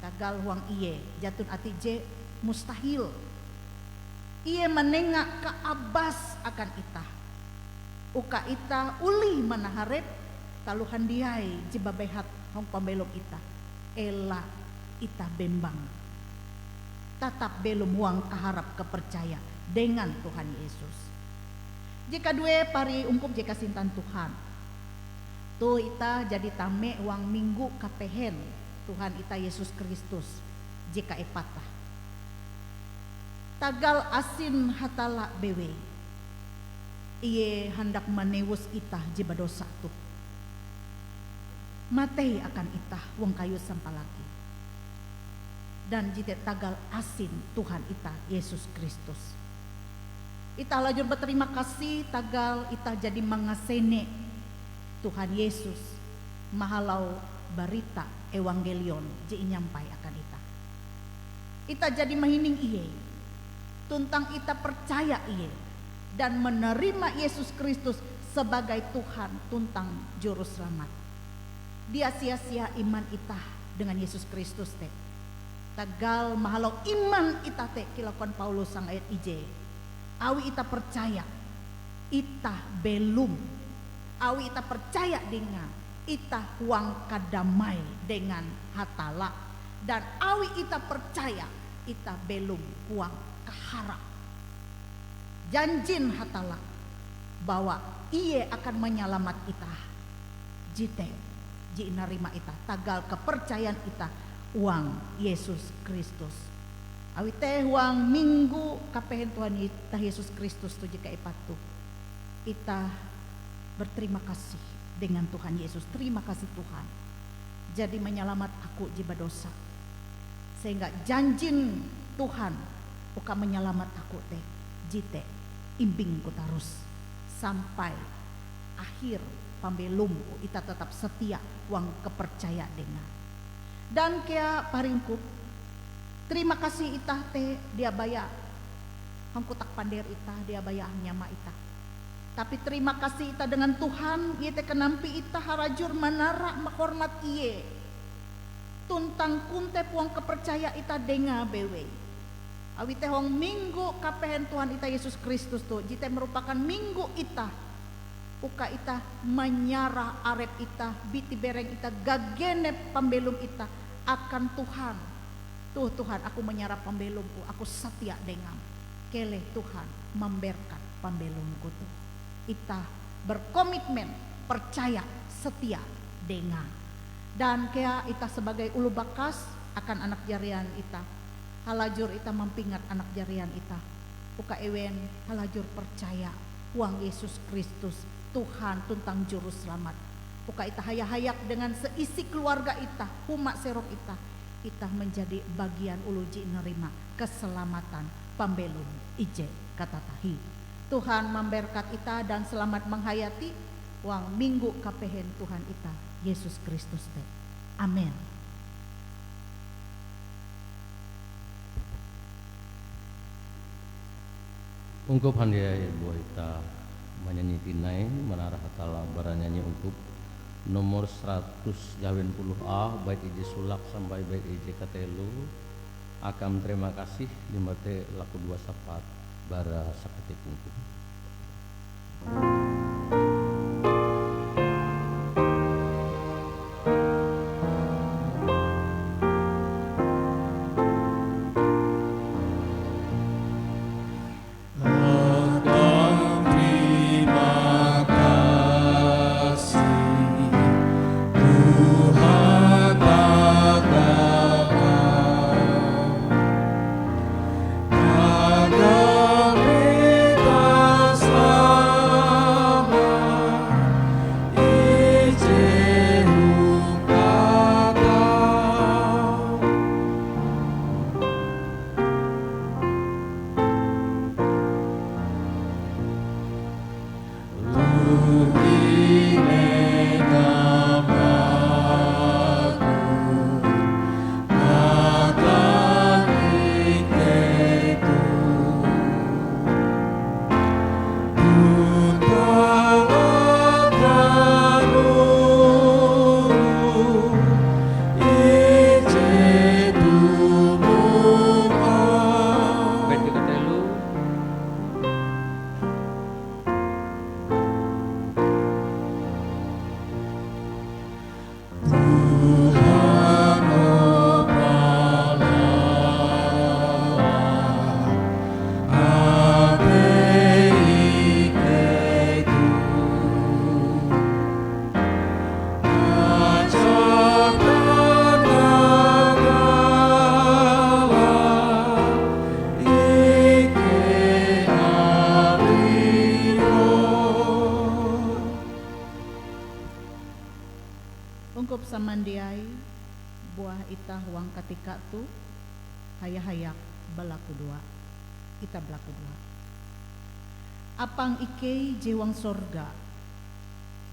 Tagal huang iye jatun ati je mustahil iye menengah ke abas akan ita. Uka ita uli manaharep taluhan diai jibabehat hong pambelum ita. Ela ita bembang. Tatap belum huang kaharap kepercaya dengan Tuhan Yesus. Jika dua pari ungkup jika sintan Tuhan. Tuh ita jadi tame uang minggu kapehen Tuhan ita Yesus Kristus jika epatah. Tagal asin hatala bewe. Iye hendak menewus ita jiba dosa tuh. Matei akan ita wong kayu sampalaki. Dan jite tagal asin Tuhan ita Yesus Kristus. Ita lajur berterima kasih tagal ita jadi mangasene Tuhan Yesus mahalau barita evangelion je nyampai akan ita. Ita jadi mahining iye. Tuntang ita percaya iye dan menerima Yesus Kristus sebagai Tuhan tuntang juru selamat. Dia sia-sia iman ita dengan Yesus Kristus te. Tagal mahalau iman ita te kilakuan Paulus sang ayat ije. Awi ita percaya ita belum. Awi ita percaya dengan ita huang kadamai dengan hatala. Dan awi ita percaya ita belum huang kaharap. Janjin hatala bahwa iye akan menyelamat ita. Jite ji narima ita tagal kepercayaan ita uang Yesus Kristus. Awi teh uang minggu kapehen Tuhan ita Yesus Kristus tu jika ipatu. Ita berterima kasih dengan Tuhan Yesus. Terima kasih Tuhan. Jadi menyelamat aku jiba dosa. Sehingga janjin Tuhan uka menyelamat aku teh jite imbing ku tarus sampai akhir pambelum ita tetap setia uang kepercaya dengan. Dan kia paringkup terima kasih ita teh dia baya hangkutak pander ita dia baya nyama ita. Tapi terima kasih ita dengan Tuhan ieu teh kenampi ita harajur manara menghormat iye. Tuntang kuntep uang kepercaya ita denga bewe. Awi teh hong minggu kapehen Tuhan ita Yesus Kristus tuh jite merupakan minggu ita uka ita menyarah arep ita biti bereng ita gagene pambelum ita akan Tuhan. Tuh Tuhan aku menyarah pambelumku, aku setia dengan kele Tuhan memberkat pambelumku tuh. Ita berkomitmen percaya setia dengan. Dan kea ita sebagai ulu bakas akan anak jarian ita. Halajur ita mampingat anak jarian ita. Uka ewen halajur percaya uang Yesus Kristus Tuhan tuntang juru selamat. Uka ita hayak-hayak dengan seisi keluarga ita, umat serok ita. itah menjadi bagian uluji nerima keselamatan pambelum ije kata tahi. Tuhan memberkat ita dan selamat menghayati wang minggu kapehen Tuhan ita Yesus Kristus te. Amin. Ungkup handiai buah ita menyanyi tinai menarah hatala baranyanyi ungkup nomor 190A bait ije sulak sampai bait ije katelu. Akam terima kasih limate laku 2 sapat bara saketi ungkup. Ungkup samandiai buah itah wang ketika tu hayak belaku dua. Ita belaku dua. Apang ike jewang sorga.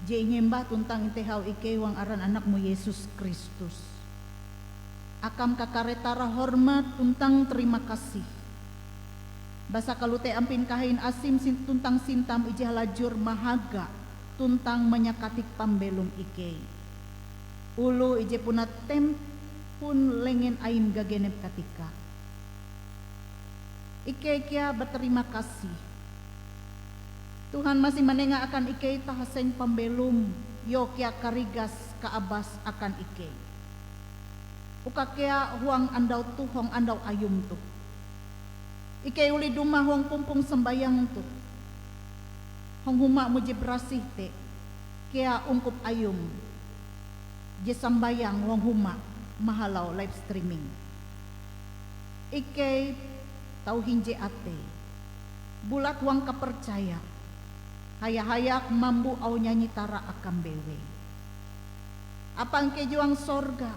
Je nyembah tuntang intehau ike wang aran anakmu Yesus Kristus. Akam kakaretara hormat tuntang terima kasih. Basa kalute ampin kahin asim tuntang sintam ijah lajur mahaga tuntang menyakatik pambelum ike. Ulu ije punat pun lengen ain gagenep katika. Ike kia berterima kasih. Tuhan masih menengah akan ike tahasen pambelum yo kia karigas kaabas akan ike. Uka kia huang andau tu hong andau ayum tu. Ike uli dumah huang pumpung sembayang tu. Hong huma muji berasih te. Kia ungkup ayum. Je sambayang wong huma mahalau live streaming. Ike tau hinje ate. Bulat wang kapercaya. Hayak mambu au nyanyi tara akam bewe. Apang ke juang sorga.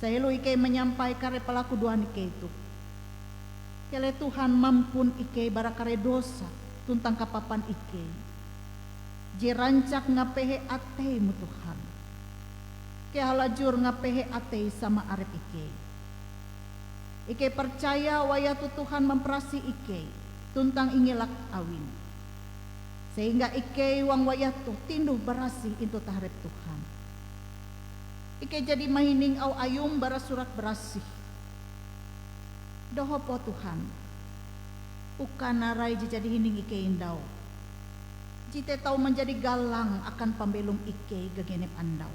Sehelu ike menyampai kare pelaku duan ike itu. Kele Tuhan mampun ike barakare dosa tuntang kapapan ike. Je rancak ngapehe atemu Tuhan. Ke halajur ngapehe ate sama arep ike. Ike percaya wayatu Tuhan memperasi ike tuntang ingilak awin. Sehingga ike wang wayatu tinduh berasih itu taharep Tuhan. Ike jadi mahining au ayum bara surat berasih. Dohopo Tuhan. Ukana rai jadi hining ike indau. Jite tau menjadi galang akan pambelum ike gagenep andau.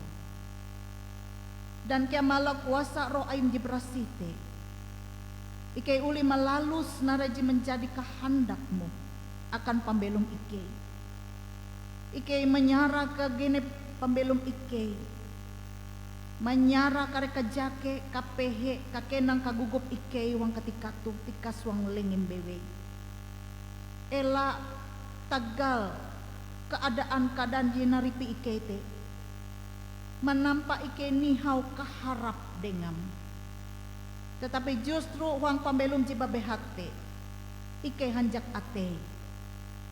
Dan kia malah kuasa roh aim jibrasite. Ike uli melalus naraji menjadi kehendakmu akan pambelum ike. Ike menyara ke genep pambelum ike. Menyara kare kajake kapehe kakenang kagugup ike wang ketika tu tikas wang lengin bewe. Ela tagal keadaan jinaripi ike te. menampak ike nihau kaharap dengam. Tetapi justru huang pambelum jiba behate ike hanjak ate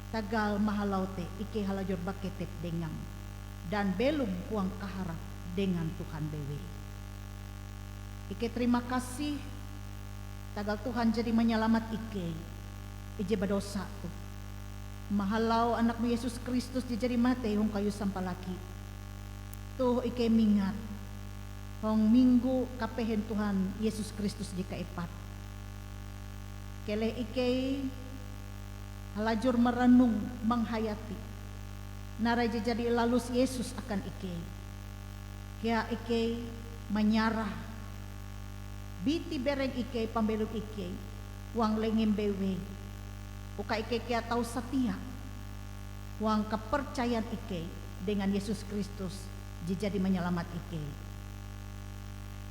tagal mahalau te ike halajur baketep dengam dan belum huang kaharap dengan Tuhan bewe. Ike terima kasih tagal Tuhan jadi menyelamat ike ije berdosa tuh. Mahalau anakmu Yesus Kristus jadi mate hong kayu sampalaki. Tuh ike mingat hong minggu kapehen Tuhan Yesus Kristus jika epat. Kele ike halajur merenung menghayati narai jadi lalus Yesus akan ike. Kia ike menyarah biti bereng ike pambelum ike wang lengem bewe. Uka ike kia tahu setia wang kepercayaan ike dengan Yesus Kristus jadi menyelamat ike.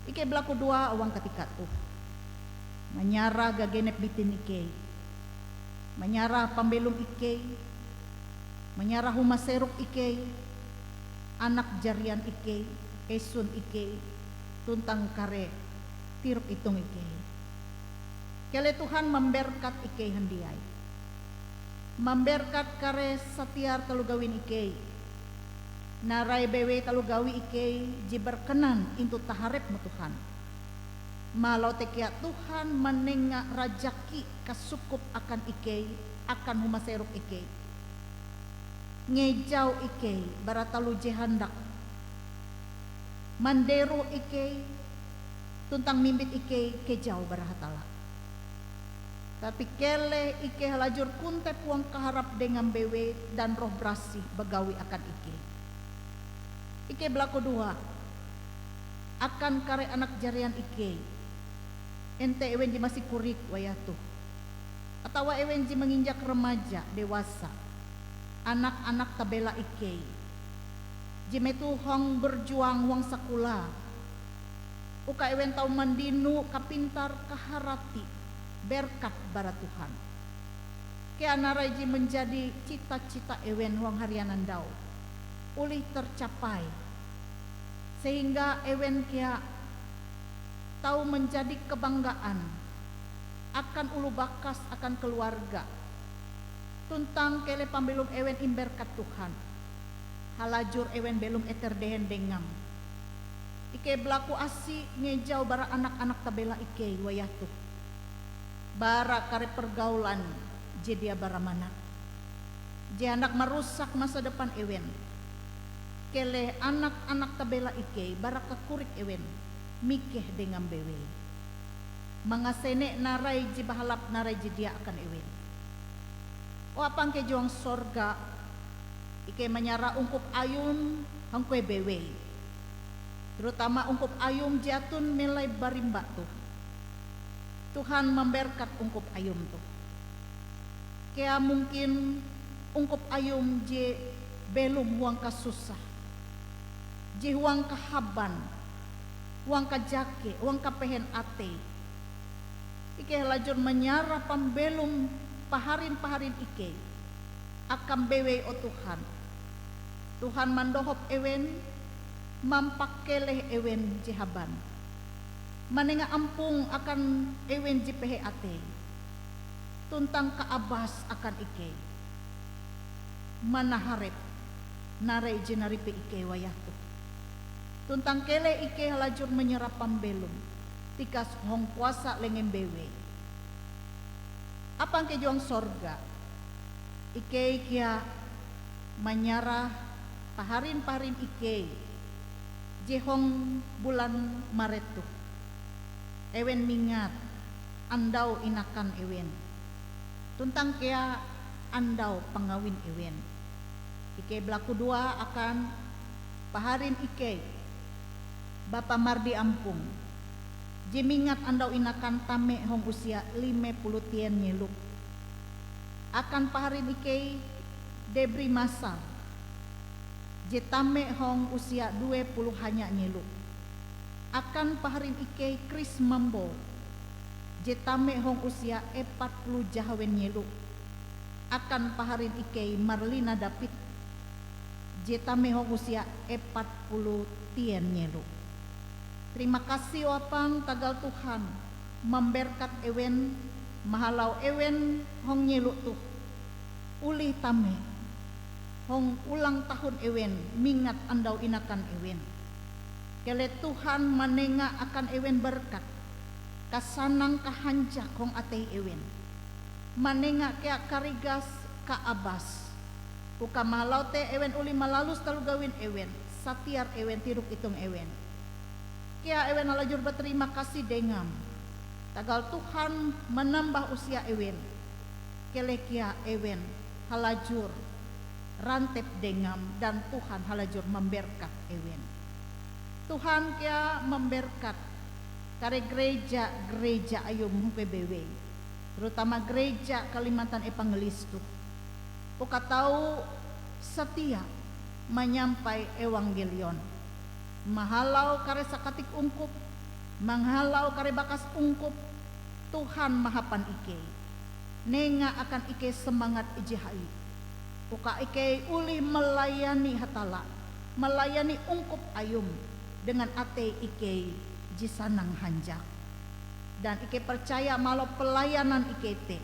Ike berlaku dua uang ketika tuh menyarah gagenep bitin ike, menyarah pambelum ike, menyarah huma seruk ike, anak jarian ike, esun ike, tuntang kare tiruk itung ike. Kele Tuhan memberkat ike hendiai, memberkat kare setiar kalau gawin ike, narai bewe kalau gawi ike jiberkenan into taharep mu Tuhan. Malau tekia Tuhan menengah rajaki kasukup akan ike, akan huma seruk ike. Ngejau ike baratalu jehandak. Manderu ike tuntang mimbit ike kejau barahatala. Tapi kele ike halajur kunte puang kaharap dengan bewe dan roh berasih begawi akan ike. Ike berlaku dua akan kare anak jarian ike. Ente ewenji masih kurik wayatu. Atau ewenji menginjak remaja dewasa. Anak-anak tabela ike. Jimetu hong berjuang wang sakula. Uka ewen tau mandinu kapintar kaharati berkat bara Tuhan. Kea naraji menjadi cita-cita ewen wang harianan dau. Ulih tercapai. Sehingga ewen kia tahu menjadi kebanggaan akan ulu bakas akan keluarga. Tuntang kele pambelum ewen imberkat Tuhan. Halajur ewen belum eterdehen dengam. Ike berlaku asi ngejau bara anak-anak tabela ike wayatu. Bara kare pergaulan jedia bara mana. Anak merusak masa depan ewen. Kele anak-anak tabela ike bara kekurik ewen. Mikeh dengan bewe. Mangasene narai jibahalap narai jidia akan ewen. O apang ke juang sorga. Ike menyara ungkup ayun hangkwe bewe. Terutama ungkup ayum jatun nilai barimba tuh. Tuhan memberkat ungkup ayum tuh. Kaya mungkin ungkup ayum je belum huang kasusah. Je huang kahaban. Huang kajake, huang kapehen ate. Ike lajur menyarah pambelum paharin-paharin ike. Akam bewe o Tuhan. Tuhan mandohop ewen. Mampak keleh ewen jehaban. Manenga ampung akan ewen jipehe ate. Tuntang kaabas akan ike. Manaharep narai jenaripe ike wayatu. Tuntang kele ike halajur menyerap pambelum. Tikas hong kuasa lengem bewe. Apang kejuang sorga. Ike kia menyarah paharin-paharin ike. Jehong bulan Maret tuh. Ewen mingat. Andau inakan ewen. Tuntang kia andau pengawin ewen. Ike berlaku dua akan paharin ike. Bapa Mardi Ampung. Jimingat andau inakan tame hong usia 50 tien nyeluk. Akan paharin ike debri masal. Jetame hong usia 20 hanya nyeluk. Akan paharin ike Kris Mambo. Jetame hong usia 40 jahawen nyeluk. Akan paharin ike Marlina David. jeta meho usia 40 tien nyelu. Terima kasih wapang tagal Tuhan memberkat ewen, mahalau ewen hong nyelu tuh uli tame hong ulang tahun ewen mingat andau inakan ewen. Kele Tuhan manenga akan ewen berkat kasanang kahanjak hong atei ewen, manenga kea karigas ka abas uka mahalau te ewen uli malalus talu gawin ewen satiar ewen tiruk itung ewen. Kea ewen alajur berterima kasih dengam tagal Tuhan menambah usia ewen. Kele kia ewen halajur rantep dengam dan Tuhan halajur memberkat ewen. Tuhan kia memberkat kare gereja ayum PBW, terutama gereja Kalimantan Evangelis tuh. Uka tahu setia menyampai evangelion. Mahalau kare sakatik ungkup, menghalau kare bakas ungkup, Tuhan mahapan ike. Nenga akan ike semangat ijihai. Uka ike uli melayani hatala, melayani ungkup ayum dengan ate ike jisanang hanjak. Dan ike percaya malau pelayanan ike te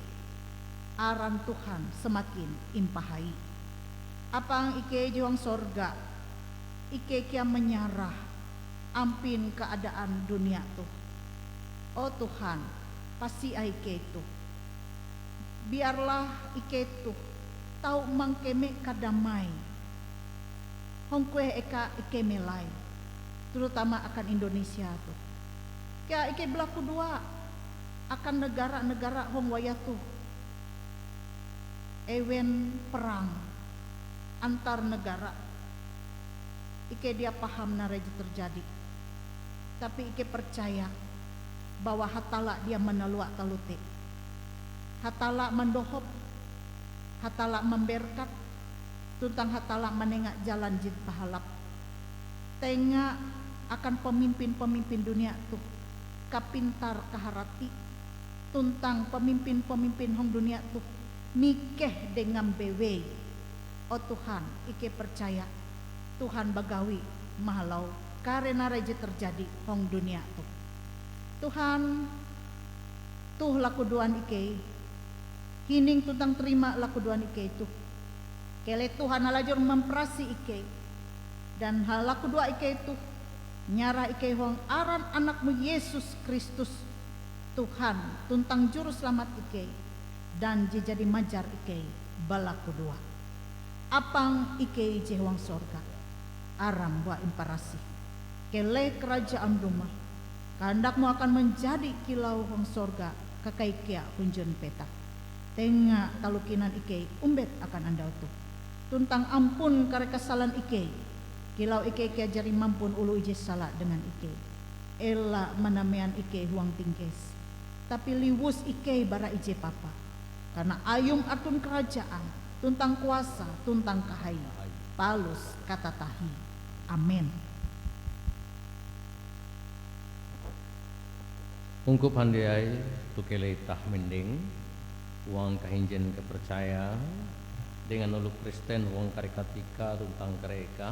aran Tuhan semakin impahai. Apang ike juang sorga, ike kia menyarah ampin keadaan dunia tuh. Oh Tuhan, pasti ike tuh. Biarlah ike tuh tahu mangkeme kadamai. Hongkwe eka ike melai, terutama akan Indonesia tuh. Kaya ike berlaku dua akan negara-negara hong waya tuh. Ewen perang antar negara. Ike dia paham nareji terjadi. Tapi ike percaya bahwa hatala dia meneluak talute. Hatala mendohop, hatala memberkat, tuntang hatala menengak jalan jid pahalap. Tengah akan pemimpin-pemimpin dunia tuh kapintar kaharati, tuntang pemimpin-pemimpin hong dunia tuh mikeh dengan bewe. Oh Tuhan, ike percaya Tuhan bagawi mahalau karena reje terjadi hong dunia tuh. Tuhan tuh laku duan ike hining tuntang terima laku duan ike itu. Kele Tuhan halajur memperasi ike dan hal laku dua ike itu nyara ike hong aran anakmu Yesus Kristus Tuhan tuntang juru selamat ike dan jadi majar ike balaku dua. Apang ike je hong sorga aram buat imparasi kele kerajaan rumah kehendakmu akan menjadi kilau hong sorga kakai kia hunjun petak. Tengah talukinan ike umbet akan anda tuh. Tuntang ampun kare kesalahan ike. Kilau ike kia jari mampun ulu ije salah dengan ike. Ela menamean ike huang tingkes. Tapi liwus ike bara ije papa. Karena ayum atun kerajaan, tuntang kuasa, tuntang kahai. Palus kata tahi. Amin. Ungkup handiai tukele tah mending uang kahinjen kepercaya dengan ulu Kristen uang karikatika tentang kereka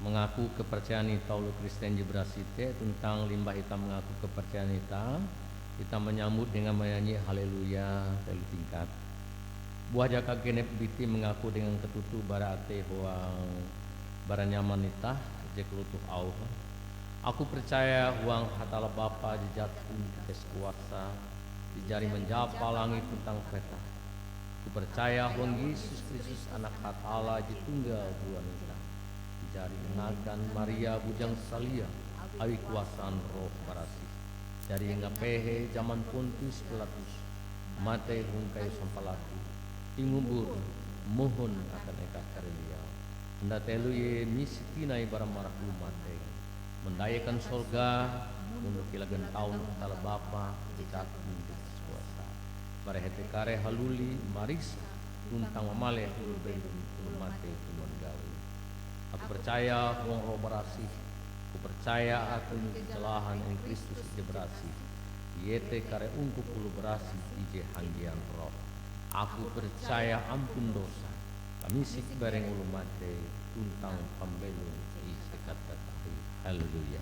mengaku kepercayaan ita ulu Kristen jebrasite tentang limbah ita mengaku kepercayaan ita menyambut dengan menyanyi haleluya dari tingkat buah jaka genep biti mengaku dengan ketutu bara ate huang bara nyaman ita jeklutuh Allah. Aku percaya uang hatala Bapa jejatun tes kuasa dijari menjapa langit tentang peta. Aku percaya uang Yesus Kristus anak hatala jetunggal buan kita dijari menakan Maria bujang salia awi kuasaan roh barasi dari ngapehe zaman Pontius Pilatus mate hungkai sampalatu ingubur mohon akan eka karelia hendak telu ye misitinai barang maraku mate mendayakan surga untuk kilagan tahun antara Bapa dicat menjadi kuasa barehete kare haluli maris tuntang mamale ulu bendung ulu mate tuman gawe. Aku percaya wong roh berasih, aku percaya akan kecelahan yang Kristus ije berasih yete kare ungkup ulu berasih ije hanggian roh. Aku percaya ampun dosa Kamisik bareng ulu mate tuntang pambelum i sekat tatahi. Haleluya.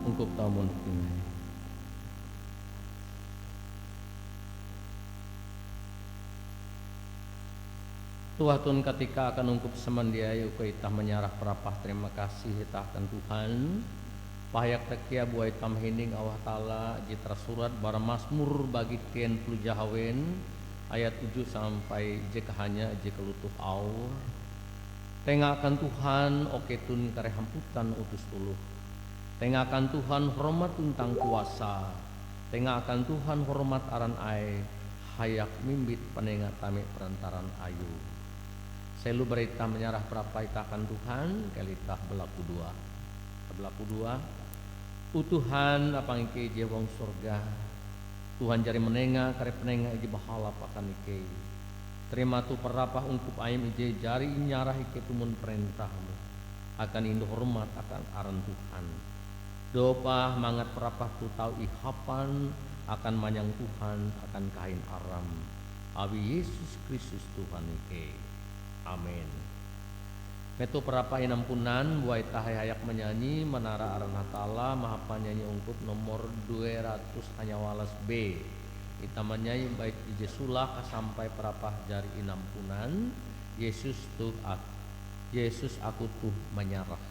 Ungkup tamun ini. Tuhatun ketika akan ungkup semandiai uka itah menyarah perapah terima kasih itah akan Tuhan. Pahayak tekia buai tam hening Allah Ta'ala jitra surat bara Mazmur bagi ken puluh jahawen ayat 7 sampai jeka hanya jeka lutuh au. Tengakan Tuhan oke tun kare hamputan utus tuluh. Tengakan Tuhan hormat tentang kuasa. Tengakan Tuhan hormat aran ai hayak mimbit penengat tame perantaran ayu. Selu berita menyarah prapaitakan Tuhan kelitah belaku dua utuhan apa ike je wong surga Tuhan jari menenga kare penenga ije bahala pakan ike terima tu perapah ungkup ayam ije jari nyarah ike tumun perintahmu akan indu hormat akan aran Tuhan dopa mangat perapah tu tau ihapan akan manyang Tuhan akan kain aram awi Yesus Kristus Tuhan ike. Amin. Metu perapa inampunan buai tahai hayak menyanyi menara aran hatala maha panyanyi ungkup nomor 200 hanya walas B. Kita menyanyi baik ije sulah sampai perapa jari inampunan Yesus aku tuh menyarah.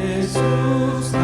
Yesus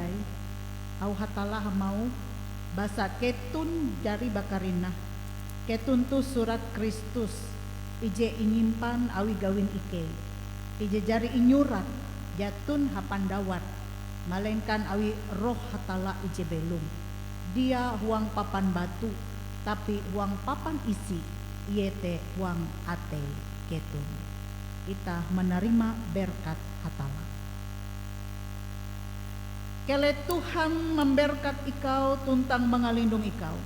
mandai au hatala hamau basa ketun jari bakarina ketun tu surat Kristus ije inyimpan awi gawin ike ije jari inyurat jatun hapandawat melainkan awi roh hatala ije belum dia huang papan batu tapi huang papan isi iete huang ate ketun. Kita menerima berkat hatala. Kele Tuhan memberkat ikau tuntang mengalindung ikau.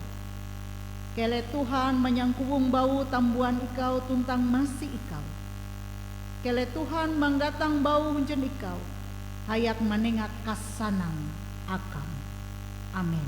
Kele Tuhan menyangkuwung bau tambuan ikau tuntang masih ikau. Kele Tuhan menggatang bau hunjun ikau. Hayak menengak kasanang akam. Amin.